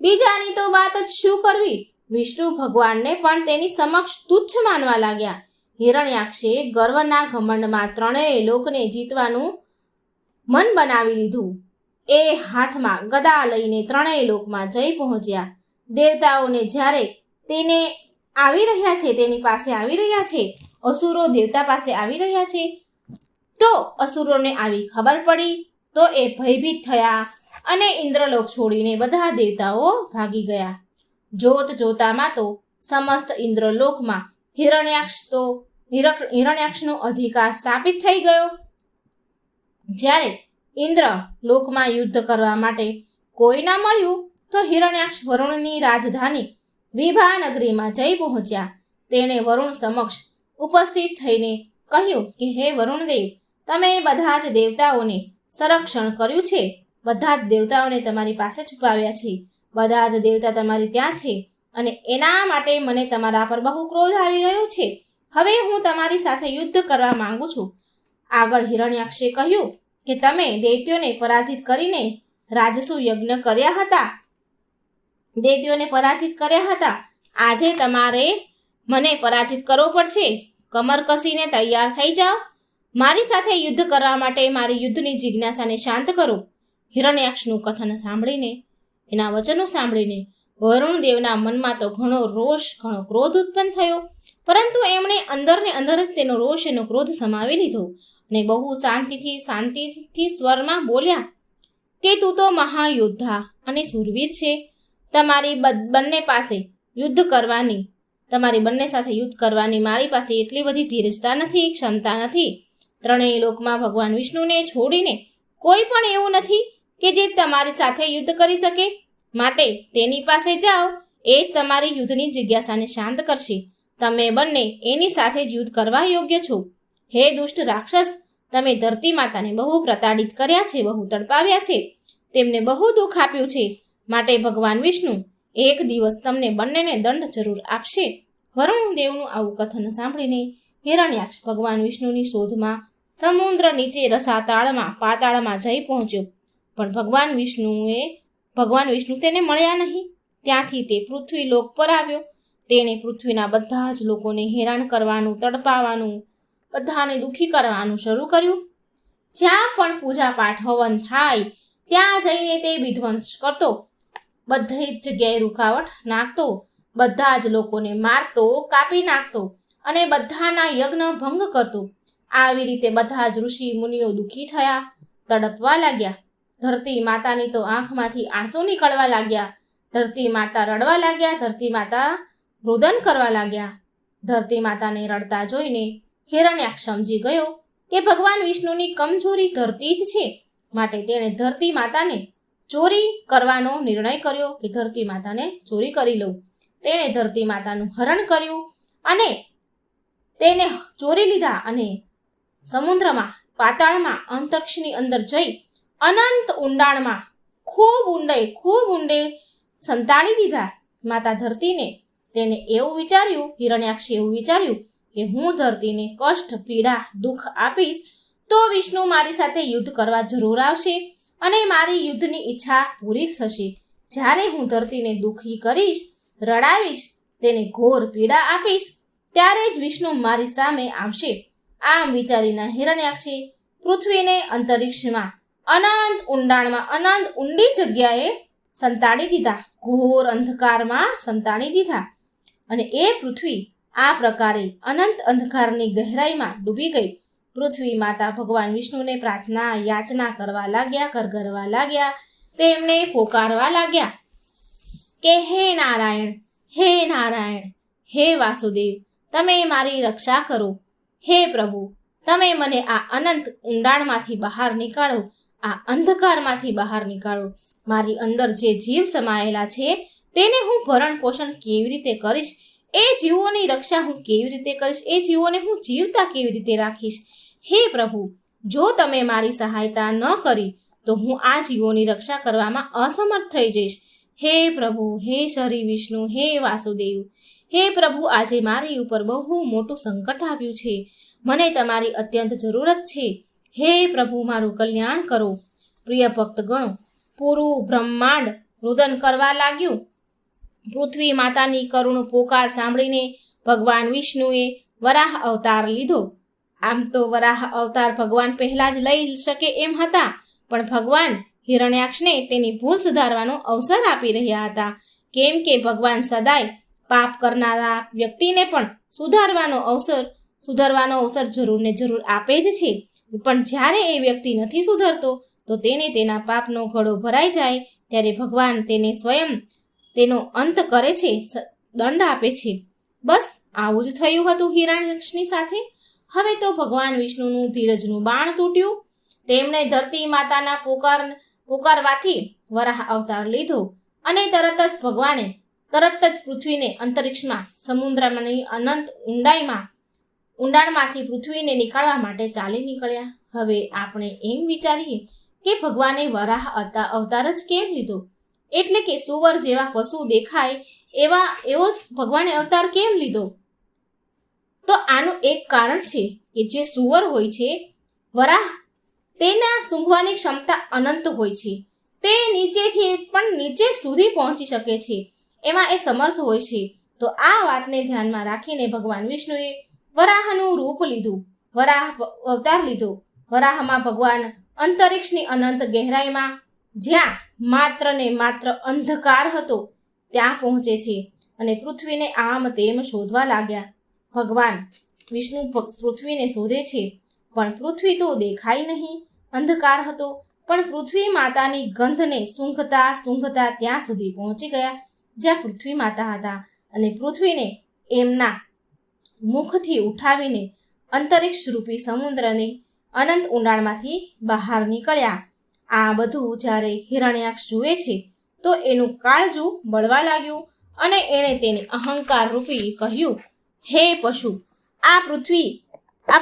બીજાની તો વાત જ શું કરવી, વિષ્ણુ ભગવાનને પણ તેની સમક્ષ તુચ્છ માનવા લાગ્યા. હિરણ્યાક્ષે ગર્વના ઘમંડમાં ત્રણેય લોકને જીતવાનું મન બનાવી લીધું. એ હાથમાં ગદા લઈને ત્રણેય લોકમાં જઈ પહોંચ્યા. દેવતાઓને જ્યારે તેની પાસે આવી રહ્યા છે, અસુરો દેવતા પાસે આવી રહ્યા છે, તો અસુરોને આવી ખબર પડી તો એ ભયભીત થયા અને ઇન્દ્રલોક છોડીને બધા દેવતાઓ ભાગી ગયા. જોત જોતામાં તો સમસ્ત ઇન્દ્રલોકમાં હિરણ્યાક્ષનો અધિકાર સ્થાપિત થઈ ગયો. જ્યારે ઇન્દ્ર લોકમાં યુદ્ધ કરવા માટે કોઈ ના મળ્યું તો હિરણ્યાક્ષ વરુણની રાજધાની વિભાનગરીમાં જઈ પહોંચ્યા. તેણે વરુણ સમક્ષ ઉપસ્થિત થઈને કહ્યું કે હે વરુણદેવ, તમે બધા જ દેવતાઓને સંરક્ષણ કર્યું છે. બધા જ દેવતાઓને તમારી પાસે છુપાવ્યા છે. બધા જ દેવતા તમારી ત્યાં છે અને એના માટે મને તમારા પર બહુ ક્રોધ આવી રહ્યો છે. હવે હું તમારી સાથે યુદ્ધ કરવા માંગુ છું. આગળ હિરણ્યાક્ષે કહ્યું કે તમે દૈત્યોને પરાજિત કરીને રાજસુ યજ્ઞ કર્યા હતા. આજે તમારે મને પરાજિત કરવો પડશે. કમર કસીને તૈયાર થઈ જાઓ. મારી સાથે યુદ્ધ કરવા માટે મારી યુદ્ધની જિજ્ઞાસાને શાંત કરો. હિરણ્યાક્ષનું કથન સાંભળીને, એના વચનો સાંભળીને વરુણદેવના મનમાં તો ઘણો રોષ, ઘણો ક્રોધ ઉત્પન્ન થયો. પરંતુ એમણે અંદરને અંદર જ તેનો રોષ, એનો ક્રોધ સમાવી લીધો અને બહુ શાંતિથી સ્વરમાં બોલ્યા કે તું તો મહાયોદ્ધા અને શૂરવીર છે. તમારી બંને સાથે યુદ્ધ કરવાની મારી પાસે એટલી બધી ધીરજતા નથી, ક્ષમતા નથી. ત્રણેય લોકમાં ભગવાન વિષ્ણુને છોડીને કોઈ પણ એવું નથી કે જે તમારી સાથે યુદ્ધ કરી શકે. માટે તેની પાસે જાઓ, એ જ તમારી યુદ્ધની જિજ્ઞાસાને શાંત કરશે. તમે બંને એની સાથે જ યુદ્ધ કરવા યોગ્ય છો. હે દુષ્ટ રાક્ષસ, તમે ધરતી માતાને બહુ પ્રતાડિત કર્યા છે, બહુ તડપાવ્યા છે, તેમને બહુ દુઃખ આપ્યું છે. માટે ભગવાન વિષ્ણુ એક દિવસ તમને બંનેને દંડ જરૂર આપશે. વરુણદેવનું આવું કથન સાંભળીને હિરણ્યાક્ષ ભગવાન વિષ્ણુની શોધમાં સમુદ્ર નીચે પાતાળમાં જઈ પહોંચ્યો. પણ ભગવાન વિષ્ણુ તેને મળ્યા નહીં. ત્યાંથી તે પૃથ્વી લોક પર આવ્યો. તેણે પૃથ્વીના બધા જ લોકોને હેરાન કરવાનું, તડપાવાનું, બધાને દુઃખી કરવાનું શરૂ કર્યું. જ્યાં પણ પૂજા પાઠ હવન થાય ત્યાં જઈને તે વિધ્વંસ કરતો, બધી જ જગ્યાએ રૂકાવટ નાખતો, બધા જ લોકોને મારતો, કાપી નાખતો અને બધાના યજ્ઞ ભંગ કરતો. આવી રીતે બધા જ ઋષિ મુનિઓ દુઃખી થયા, તડપવા લાગ્યા. ધરતી માતાની તો આંખમાંથી આંસુ નીકળવા લાગ્યા. ધરતી માતા રડવા લાગ્યા. ધરતી માતા રુદન કરવા લાગ્યા. ધરતી માતાને રડતા જોઈને હિરણ્યાક્ષ સમજી ગયો કે ભગવાન વિષ્ણુની કમજોરી ધરતી જ છે માટે તેણે ધરતી માતાને ચોરી કરવાનો નિર્ણય કર્યો કે ધરતી માતાને ચોરી કરી લઉં. તેણે ધરતી માતાનું હરણ કર્યું અને તેને ચોરી લીધા અને સમુદ્રમાં, પાતાળમાં, અંતરિક્ષની અંદર જઈ અનંત ઊંડાણમાં ખૂબ ઊંડે સંતાડી દીધા. માતા ધરતીને તેને એવું વિચાર્યું, હિરણ્યાક્ષે એવું વિચાર્યું કે હું ધરતીને કષ્ટ, પીડા, દુઃખ આપીશ તો વિષ્ણુ મારી સાથે યુદ્ધ કરવા જરૂર આવશે અને મારી યુદ્ધની ઈચ્છા પૂરી થશે. જ્યારે હું ધરતીને દુઃખી કરીશ, રડાવીશ, તેને ઘોર પીડા આપીશ, ત્યારે જ વિષ્ણુ મારી સામે આવશે. આમ વિચારીને હિરણ્યાક્ષે પૃથ્વીને અંતરિક્ષમાં અનંત ઊંડાણમાં, અનંત ઊંડી જગ્યાએ સંતાડી દીધા, ઘોર અંધકારમાં સંતાડી દીધા. અને એ પૃથ્વી આ પ્રકારે અનંત અંધકારની ગહેરાઈમાં ડૂબી ગઈ. પૃથ્વી માતા ભગવાન વિષ્ણુને પ્રાર્થના, યાચના કરવા લાગ્યા, કરગરવા લાગ્યા, તેમને પોકારવા લાગ્યા કે હે નારાયણ, હે નારાયણ, હે વાસુદેવ, તમે મારી રક્ષા કરો. હે પ્રભુ, તમે મને આ અનંત ઊંડાણમાંથી બહાર નીકાળો, આ અંધકારમાંથી બહાર નીકાળો. મારી અંદર જે જીવ સમાયેલા છે તેને હું ભરણ પોષણ કેવી રીતે કરીશ? એ જીવોની રક્ષા હું કેવી રીતે કરીશ? એ જીવોને હું જીવતા કેવી રીતે રાખીશ? હે પ્રભુ, જો તમે મારી સહાયતા ન કરી તો હું આ જીવોની રક્ષા કરવામાં અસમર્થ થઈ જઈશ. હે પ્રભુ, હે શ્રી વિષ્ણુ, હે વાસુદેવ, હે પ્રભુ, આજે મારી ઉપર બહુ મોટું સંકટ આવ્યું છે. મને તમારી અત્યંત જરૂરત છે. હે પ્રભુ, મારું કલ્યાણ કરો. પ્રિય ભક્તગણો, પૂરું બ્રહ્માંડ રુદન કરવા લાગ્યું. પૃથ્વી માતાની કરુણ પોકાર સાંભળીને ભગવાન વિષ્ણુએ વરાહ અવતાર લીધો. આમ તો વરાહ અવતાર ભગવાન પહેલા જ લઈ શકે એમ હતા, પણ ભગવાન હિરણ્યાક્ષને તેની ભૂલ સુધારવાનો અવસર આપી રહ્યા હતા. કેમ કે ભગવાન સદાય પાપ કરનારા વ્યક્તિને પણ સુધારવાનો અવસર જરૂર ને જરૂર આપે જ છે. પણ જ્યારે એ વ્યક્તિ નથી સુધરતો તો તેને તેના પાપનો ઘડો ભરાઈ જાય ત્યારે ભગવાન તેને સ્વયં તેનો અંત કરે છે, દંડ આપે છે. બસ આવું જ થયું હતું હિરણ્યાક્ષની સાથે. હવે તો ભગવાન વિષ્ણુનું ધીરજનું બાણ તૂટ્યું. તેમણે ધરતી માતાના પોકારવાથી વરાહ અવતાર લીધો અને તરત જ પૃથ્વીને અંતરિક્ષમાં, સમુદ્રની અનંત ઊંડાણમાંથી પૃથ્વીને નીકાળવા માટે ચાલી નીકળ્યા. હવે આપણે એમ વિચારીએ કે ભગવાને વરાહ અવતાર જ કેમ લીધો? એટલે કે સુવર જેવા પશુ દેખાય એવો જ ભગવાને અવતાર કેમ લીધો? તો આનું એક કારણ છે કે જે સુવર હોય છે, વરાહ, તેના સૂંઘવાની ક્ષમતા અનંત હોય છે. તે નીચેથી પણ નીચે સુધી પહોંચી શકે છે, એમાં એ સમર્થ હોય છે. તો આ વાતને ધ્યાનમાં રાખીને ભગવાન વિષ્ણુએ વરાહનું રૂપ લીધું, વરાહ અવતાર લીધો. વરાહમાં ભગવાન અંતરિક્ષની અનંત ગહેરાઈમાં, જ્યાં માત્ર ને માત્ર અંધકાર હતો, ત્યાં પહોંચે છે અને પૃથ્વીને આમ તેમ શોધવા લાગ્યા. ભગવાન વિષ્ણુ પૃથ્વીને શોધે છે, પણ પૃથ્વી તો દેખાય નહીં, અંધકાર હતો. પણ પૃથ્વી માતાની ગંધને સૂંઘતા ત્યાં સુધી પહોંચી ગયા જ્યાં પૃથ્વી માતા હતા અને પૃથ્વીને એમના મુખથી ઉઠાવીને અંતરિક્ષ રૂપી સમુદ્રની અનંત ઊંડાણમાંથી બહાર નીકળ્યા. આ બધું જ્યારે હિરણ્યાક્ષ જુએ છે તો એનું કાળજું બળવા લાગ્યું અને એણે તેને અહંકાર રૂપી કહ્યું, હે પશુ, આ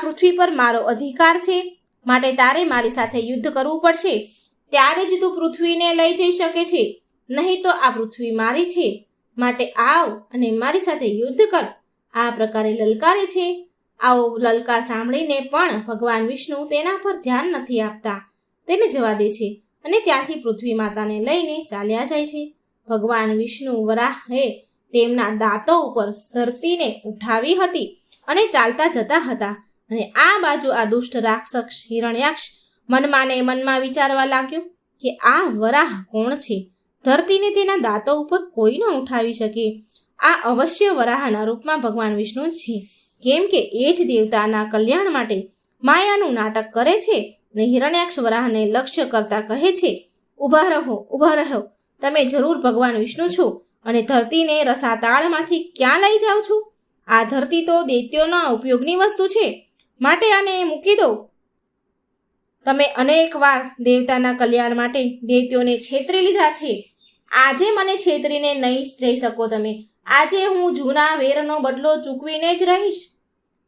પૃથ્વી પર મારો અધિકાર છે, માટે તારે મારી સાથે યુદ્ધ કરવું પડશે. ત્યારે જ તું પૃથ્વીને લઈ જઈ શકે છે, નહીં તો આ પૃથ્વી મારી છે, માટે આવ અને મારી સાથે યુદ્ધ કર. આ પ્રકારે લલકારે છે. આવો લલકાર સાંભળીને પણ ભગવાન વિષ્ણુ તેના પર ધ્યાન નથી આપતા, તેને જવા દે છે અને ત્યાંથી પૃથ્વી માતાને લઈને ચાલ્યા જાય છે. ભગવાન વિષ્ણુ વરાહે તેમના દાંતો ઉપર ધરતીને ઉઠાવી હતી અને ચાલતા જતા હતા. અને આ બાજુ આ દુષ્ટ રાક્ષસ હિરણ્યાક્ષ મનમાં વિચારવા લાગ્યો કે આ વરાહ કોણ છે? ધરતીને તેના દાંતો ઉપર કોઈ ન ઉઠાવી શકે. આ અવશ્ય વરાહના રૂપમાં ભગવાન વિષ્ણુ જ છે, કેમ કે એ જ દેવતાના કલ્યાણ માટે માયાનું નાટક કરે છે. અને હિરણ્યાક્ષ વરાહને લક્ષ્ય કરતા કહે છે, ઊભા રહો, તમે જરૂર ભગવાન વિષ્ણુ છો અને ધરતીને રસાતાળમાંથી ક્યાં લઈ જાઓ છો? આ ધરતી તો દૈત્યોના ઉપયોગની વસ્તુ છે, માટે આને મૂકી દો. તમે અનેકવાર દેવતાના કલ્યાણ માટે દૈત્યોને છેતરી લીધા છે. આજે મને છેતરીને નહીં જઈ શકો તમે. આજે હું જૂના વેરનો બદલો ચૂકવીને જ રહીશ.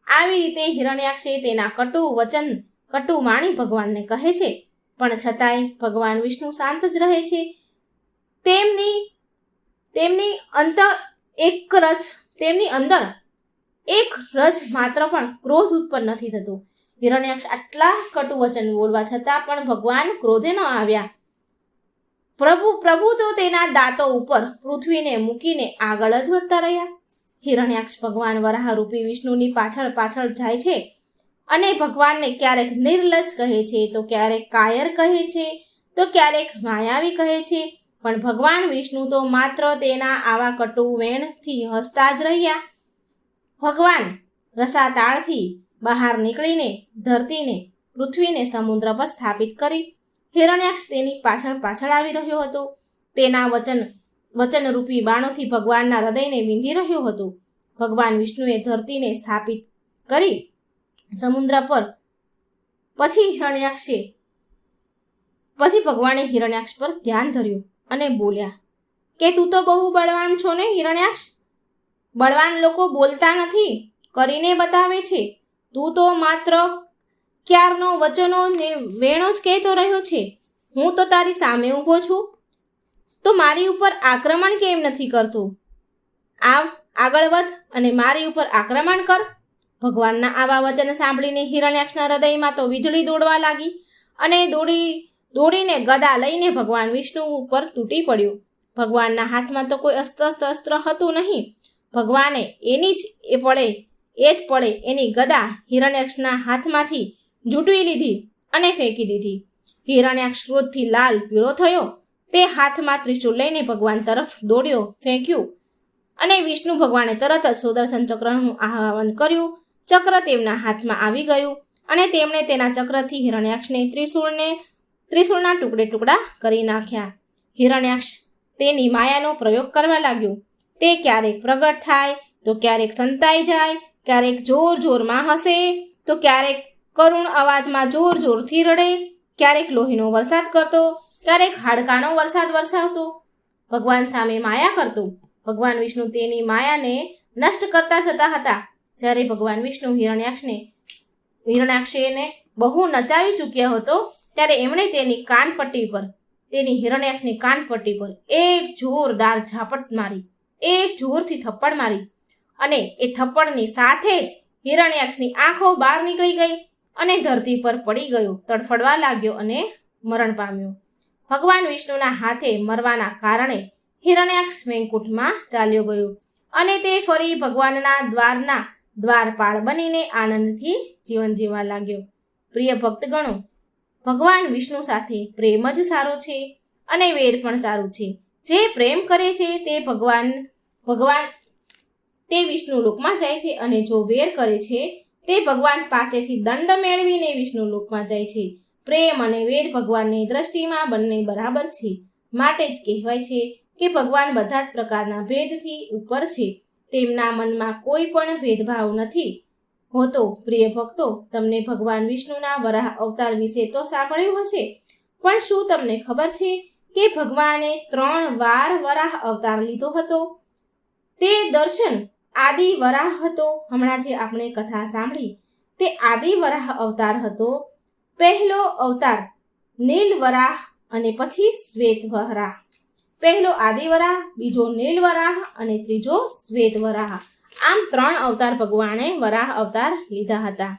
આવી રીતે હિરણ્યાક્ષે તેના કટુ વાણી ભગવાનને કહે છે. પણ છતાંય ભગવાન વિષ્ણુ શાંત જ રહે છે. તેમની અંદર એક રજ માત્ર પણ ક્રોધ ઉત્પન્ન નથી થતો. હિરણ્યાક્ષ આટલા કટુ વચન બોલવા છતાં પણ ભગવાન ક્રોધે ન આવ્યા. પ્રભુ તો તેના દાંતો ઉપર પૃથ્વીને મૂકીને આગળ જ વધતા રહ્યા. હિરણ્યાક્ષ ભગવાન વરાહરૂપી વિષ્ણુની પાછળ પાછળ જાય છે અને ભગવાનને ક્યારેક નિર્લજ્જ કહે છે, તો ક્યારેક કાયર કહે છે, તો ક્યારેક માયાવી કહે છે. પણ ભગવાન વિષ્ણુ તો માત્ર તેના આવા કટુ વેણથી હસતા જ રહ્યા. ભગવાન રસાતાળથી બહાર નીકળીને ધરતીને, પૃથ્વીને સમુદ્ર પર સ્થાપિત કરી. હિરણ્યાક્ષ તેની પાછળ પાછળ આવી રહ્યો હતો. તેના વચનરૂપી બાણોથી ભગવાનના હૃદયને વિંધી રહ્યો હતો. ભગવાન વિષ્ણુએ ધરતીને સ્થાપિત કરી સમુદ્ર પર. પછી ભગવાને હિરણ્યાક્ષ પર ધ્યાન ધર્યું અને બોલ્યા કે તું તો બહુ બળવાન છો ને હિરણ્યાક્ષ. બળવાન લોકો બોલતા નથી, કરીને બતાવે છે. તું તો માત્ર ક્યારનો વચનો ને વેણો જ કહેતો રહ્યો છે. હું તો તારી સામે ઊભો છું, તો મારી ઉપર આક્રમણ કેમ નથી કરતો? આવ, આગળ વધ અને મારી ઉપર આક્રમણ કર. ભગવાનના આવા વચન સાંભળીને હિરણ્યાક્ષના હૃદયમાં તો વીજળી દોડવા લાગી અને દોડીને ગદા લઈને ભગવાન વિષ્ણુ ઉપર તૂટી પડ્યો. ભગવાનના હાથમાં તો કોઈ અસ્ત્ર હતું નહીં. ભગવાને એ જ પડે એની ગદા હિરણ્યાક્ષના હાથમાંથી ઝૂંટવી લીધી અને ફેંકી દીધી. હિરણ્યાક્ષ ક્રોધથી લાલ પીળો થયો. તે હાથમાં ત્રિશૂળ લઈને ભગવાન તરફ દોડ્યો, ફેંક્યું અને વિષ્ણુ ભગવાને તરત જ સુદર્શન ચક્રનું આહ્વાન કર્યું. ચક્ર તેમના હાથમાં આવી ગયું અને તેમણે તેના ચક્રથી હિરણ્યાક્ષને ત્રિશૂળના ટુકડા કરી નાખ્યા. હિરણ્યાક્ષ તેની માયાનો પ્રયોગ કરવા લાગ્યો. તે ક્યારેક પ્રગટ થાય, તો ક્યારેક સંતાઈ જાય, ક્યારેક જોરમાં હસે, તો ક્યારેક કરુણ અવાજમાં જોરથી રડે, ક્યારેક લોહીનો વરસાદ કરતો, ક્યારેક હાડકાનો વરસાદ વરસાવતો. ભગવાન સામે માયા કરતો. ભગવાન વિષ્ણુ તેની માયાને નષ્ટ કરતા જતા હતા. જ્યારે ભગવાન વિષ્ણુ હિરણ્યાક્ષને બહુ નચાવી ચૂક્યો હતો, ત્યારે એમણે તેની હિરણ્યાક્ષની કાનપટ્ટી પર એક જોરદાર ઝાપટ મારી, એક જોરથી થપ્પડ મારી અને એ થપ્પડની સાથે જ હિરણ્યાક્ષની આંખો બહાર નીકળી ગઈ અને ધરતી પર પડી ગયો, તડફડવા લાગ્યો અને મરણ પામ્યો. ભગવાન વિષ્ણુના હાથે મરવાના કારણે હિરણ્યાક્ષ વૈકુંઠમાં ચાલ્યો ગયો અને તે ફરી ભગવાનના દ્વારપાળ બનીને આનંદથી જીવન જીવવા લાગ્યો. પ્રિય ભક્તગણો, ભગવાન વિષ્ણુ સાથે પ્રેમ જ સારો છે અને વેર પણ સારું છે. જે પ્રેમ કરે છે તે વિષ્ણુ લોકમાં જાય છે અને જો વેર કરે છે તે ભગવાન પાસેથી દંડ મેળવીને વિષ્ણુ લોકમાં જાય છે. પ્રેમ અને વેર ભગવાનની દ્રષ્ટિમાં બંને બરાબર છે. માટે જ કહેવાય છે કે ભગવાન બધા જ પ્રકારના ભેદથી ઉપર છે. તેમના મનમાં કોઈ પણ ભેદભાવ નથી હોતો. પ્રિય ભક્તો, તમને ભગવાન વિષ્ણુના વરાહ અવતાર વિશે તો સાંભળ્યું હશે, પણ શું તમને ખબર છે કે ભગવાને 3 વાર વરાહ અવતાર લીધો હતો? તે દર્શન આદિ વરાહ હતો. હમણાં જે આપણે કથા સાંભળી તે આદિ વરાહ અવતાર હતો. પહેલો અવતાર નીલ વરાહ અને પછી શ્વેત વરાહ. પહેલો આદિ વરાહ, બીજો નીલ વરાહ અને ત્રીજો શ્વેત વરાહ. આમ 3 અવતાર ભગવાને વરાહ અવતાર લીધા હતા.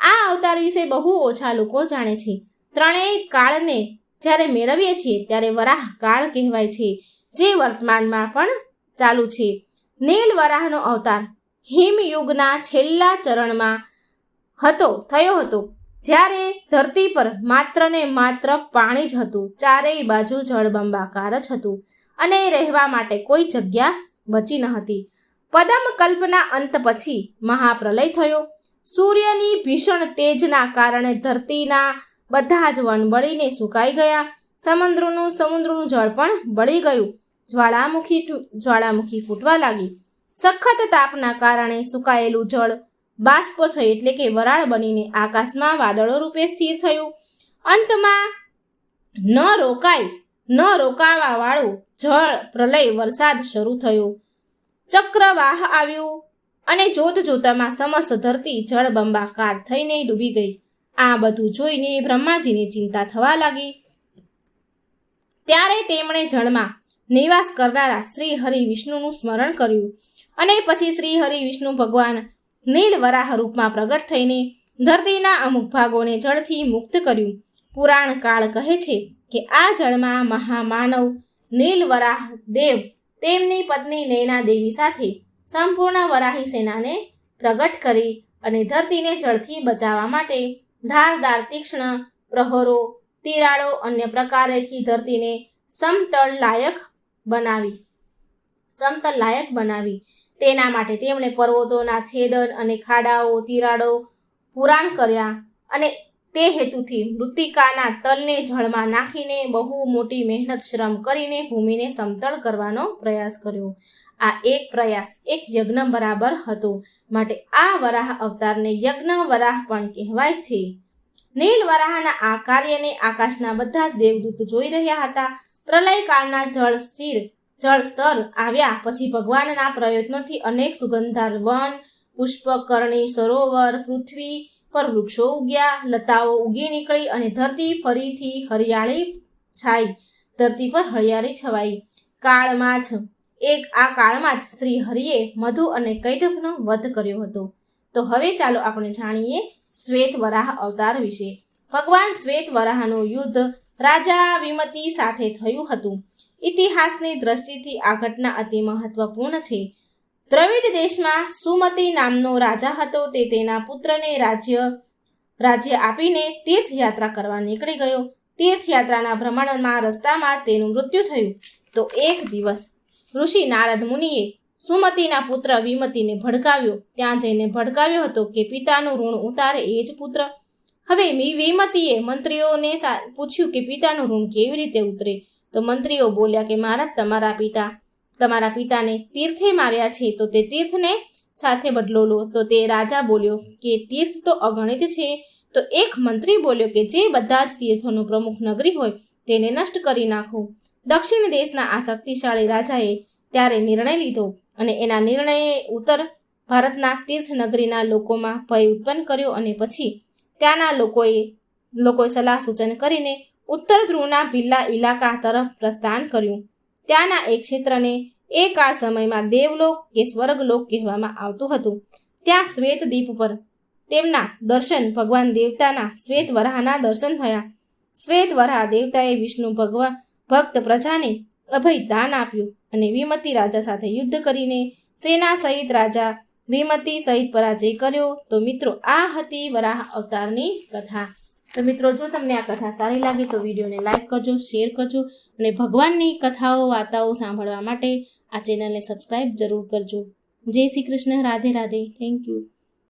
આ અવતાર વિશે બહુ ઓછા લોકો જાણે છે. ત્રણેય કાળને જ્યારે મેળવીએ છીએ ત્યારે વરાહ કાળ કહેવાય છે, જે વર્તમાનમાં પણ ચાલુ છે. નીલ વરાહનો અવતાર હિમયુગના છેલ્લા ચરણમાં થયો હતો, જ્યારે ધરતી પર માત્ર ને માત્ર પાણી જ હતું. ચારેય બાજુ જળબંબાકાર જ હતું અને રહેવા માટે કોઈ જગ્યા બચી ન હતી. પદમ કલ્પના અંત પછી મહાપ્રલય થયો. સૂર્યની ભીષણ તેજના કારણે ધરતીના બધા જ વન બળીને સુકાઈ ગયા. સમુદ્રનું જળ પણ બળી ગયું. જ્વાળામુખી ફૂટવા લાગી. સખત તાપના કારણે સુકાયેલું જળ બાષ્પ થઈ એટલે કે વરાળ બનીને આકાશમાં વાદળો રૂપે સ્થિર થયું. અંતમાં ન રોકાવા વાળું જળ પ્રલય વરસાદ શરૂ થયો. ચક્રવાહ આવ્યું અને જોતજોતામાં સમસ્ત ધરતી જળબંબાકાર થઈને ડૂબી ગઈ. આ બધું જોઈને બ્રહ્માજીને ચિંતા થવા લાગી. ત્યારે તેમણે જળમાં નિવાસ કરનારા શ્રી હરિ વિષ્ણુનું સ્મરણ કર્યું અને પછી શ્રી હરિ વિષ્ણુ ભગવાન નીલ વરાહ રૂપમાં પ્રગટ થઈને ધરતીના અમુક ભાગોને જળથી મુક્ત કર્યું. પુરાણ કાળ કહે છે કે આ જળમાં મહામાનવ નીલ વરાહ દેવ તેમની પત્ની નૈના દેવી સાથે સંપૂર્ણ વરાહી સેનાને પ્રગટ કરી અને ધરતીને જળથી બચાવવા માટે ધારદાર તીક્ષ્ણ પ્રહરો, તિરાડો અન્ય પ્રકારેથી ધરતીને સમતલ લાયક બનાવી. તેના માટે તેમણે પર્વતોના છેદન અને ખાડાઓ, તિરાડો પુરાણ કર્યા અને તે હેતુથી મૃત્તિકાના તલને જળમાં નાખીને બહુ મોટી મહેનત શ્રમ કરીને ભૂમિને સમતળ કરવાનો પ્રયાસ કર્યો. આ એક પ્રયાસ એક યજ્ઞ બરાબર હતો, માટે આ વરાહ અવતારને યજ્ઞ વરાહ પણ કહેવાય છે. નીલ વરાહના આ કાર્યને આકાશના બધા જ દેવદૂત જોઈ રહ્યા હતા. પ્રલયકાળના જળ સ્તર આવ્યા પછી ભગવાનના પ્રયત્નોથી અનેક સુગંધાર વન, પુષ્પકર્ણી સરોવર, પૃથ્વી પર વૃક્ષો ઉગ્યા, લતાઓ ઉગી નીકળી અને ધરતી ફરીથી હરિયાળી છવાઈ. આ કાળમાં જ શ્રી હરિએ મધુ અને કૈટભનો વધ કર્યો હતો. તો હવે ચાલો આપણે જાણીએ શ્વેત વરાહ અવતાર વિશે. ભગવાન શ્વેત વરાહનું યુદ્ધ રાજા વિમતી સાથે થયું હતું. ઇતિહાસની દ્રષ્ટિથી આ ઘટના અતિ મહત્વપૂર્ણ છે. દ્રવિડ દેશમાં સુમતિ નામનો રાજા હતો. તે તેના પુત્રને રાજ્ય આપીને તીર્થયાત્રા કરવા નીકળી ગયો. તીર્થયાત્રાના ભ્રમણમાં રસ્તામાં તેનું મૃત્યુ થયું. તો એક દિવસ ઋષિ નારદ મુનિએ સુમતિના પુત્ર વિમતીને ભડકાવ્યો. ત્યાં જઈને ભડકાવ્યો હતો કે પિતાનું ઋણ ઉતારે એ જ પુત્ર. હવે વિમતીએ મંત્રીઓને પૂછ્યું કે પિતાનું ઋણ કેવી રીતે ઉતરે? તો મંત્રીઓ બોલ્યા કે મહારાજ, તમારા પિતાને તીર્થે માર્યા છે, તો તે તીર્થને સાથે બદલો લો. તો તે રાજા બોલ્યો કે તીર્થ તો અગણિત છે. તો એક મંત્રી બોલ્યો કે જે બધા જ તીર્થોનું પ્રમુખ નગરી હોય તેને નષ્ટ કરી નાખો. દક્ષિણ દેશના આ શક્તિશાળી રાજાએ ત્યારે નિર્ણય લીધો અને એના નિર્ણયે ઉત્તર ભારતના તીર્થ નગરીના લોકોમાં ભય ઉત્પન્ન કર્યો અને પછી ત્યાંના લોકોએ સલાહ સૂચન કરીને ઉત્તર ધ્રુવના ભિલ્લા ઇલાકા તરફ પ્રસ્થાન કર્યું. ત્યાંના એક ક્ષેત્રને એ કાળ સમયમાં દેવલોક કે સ્વર્ગલોક કહેવામાં આવતું હતું. ત્યાં શ્વેત દીપ પર તેમના દર્શન ભગવાન દેવતાના શ્વેત વરાહના દર્શન થયા. શ્વેત વરાહ દેવતાએ વિષ્ણુ ભક્ત પ્રજાને અભય દાન આપ્યું અને વિમતી રાજા સાથે યુદ્ધ કરીને સેના સહિત રાજા વિમતી સહિત પરાજય કર્યો. તો મિત્રો, આ હતી વરાહ અવતારની કથા. તો મિત્રો, જો તમને આ કથા સારી લાગે તો વિડીયોને લાઈક કરજો, શેર કરજો અને ભગવાનની કથાઓ વાર્તાઓ સાંભળવા માટે આ ચેનલને સબસ્ક્રાઈબ જરૂર કરજો. જય શ્રી કૃષ્ણ. રાધે રાધે. Thank you.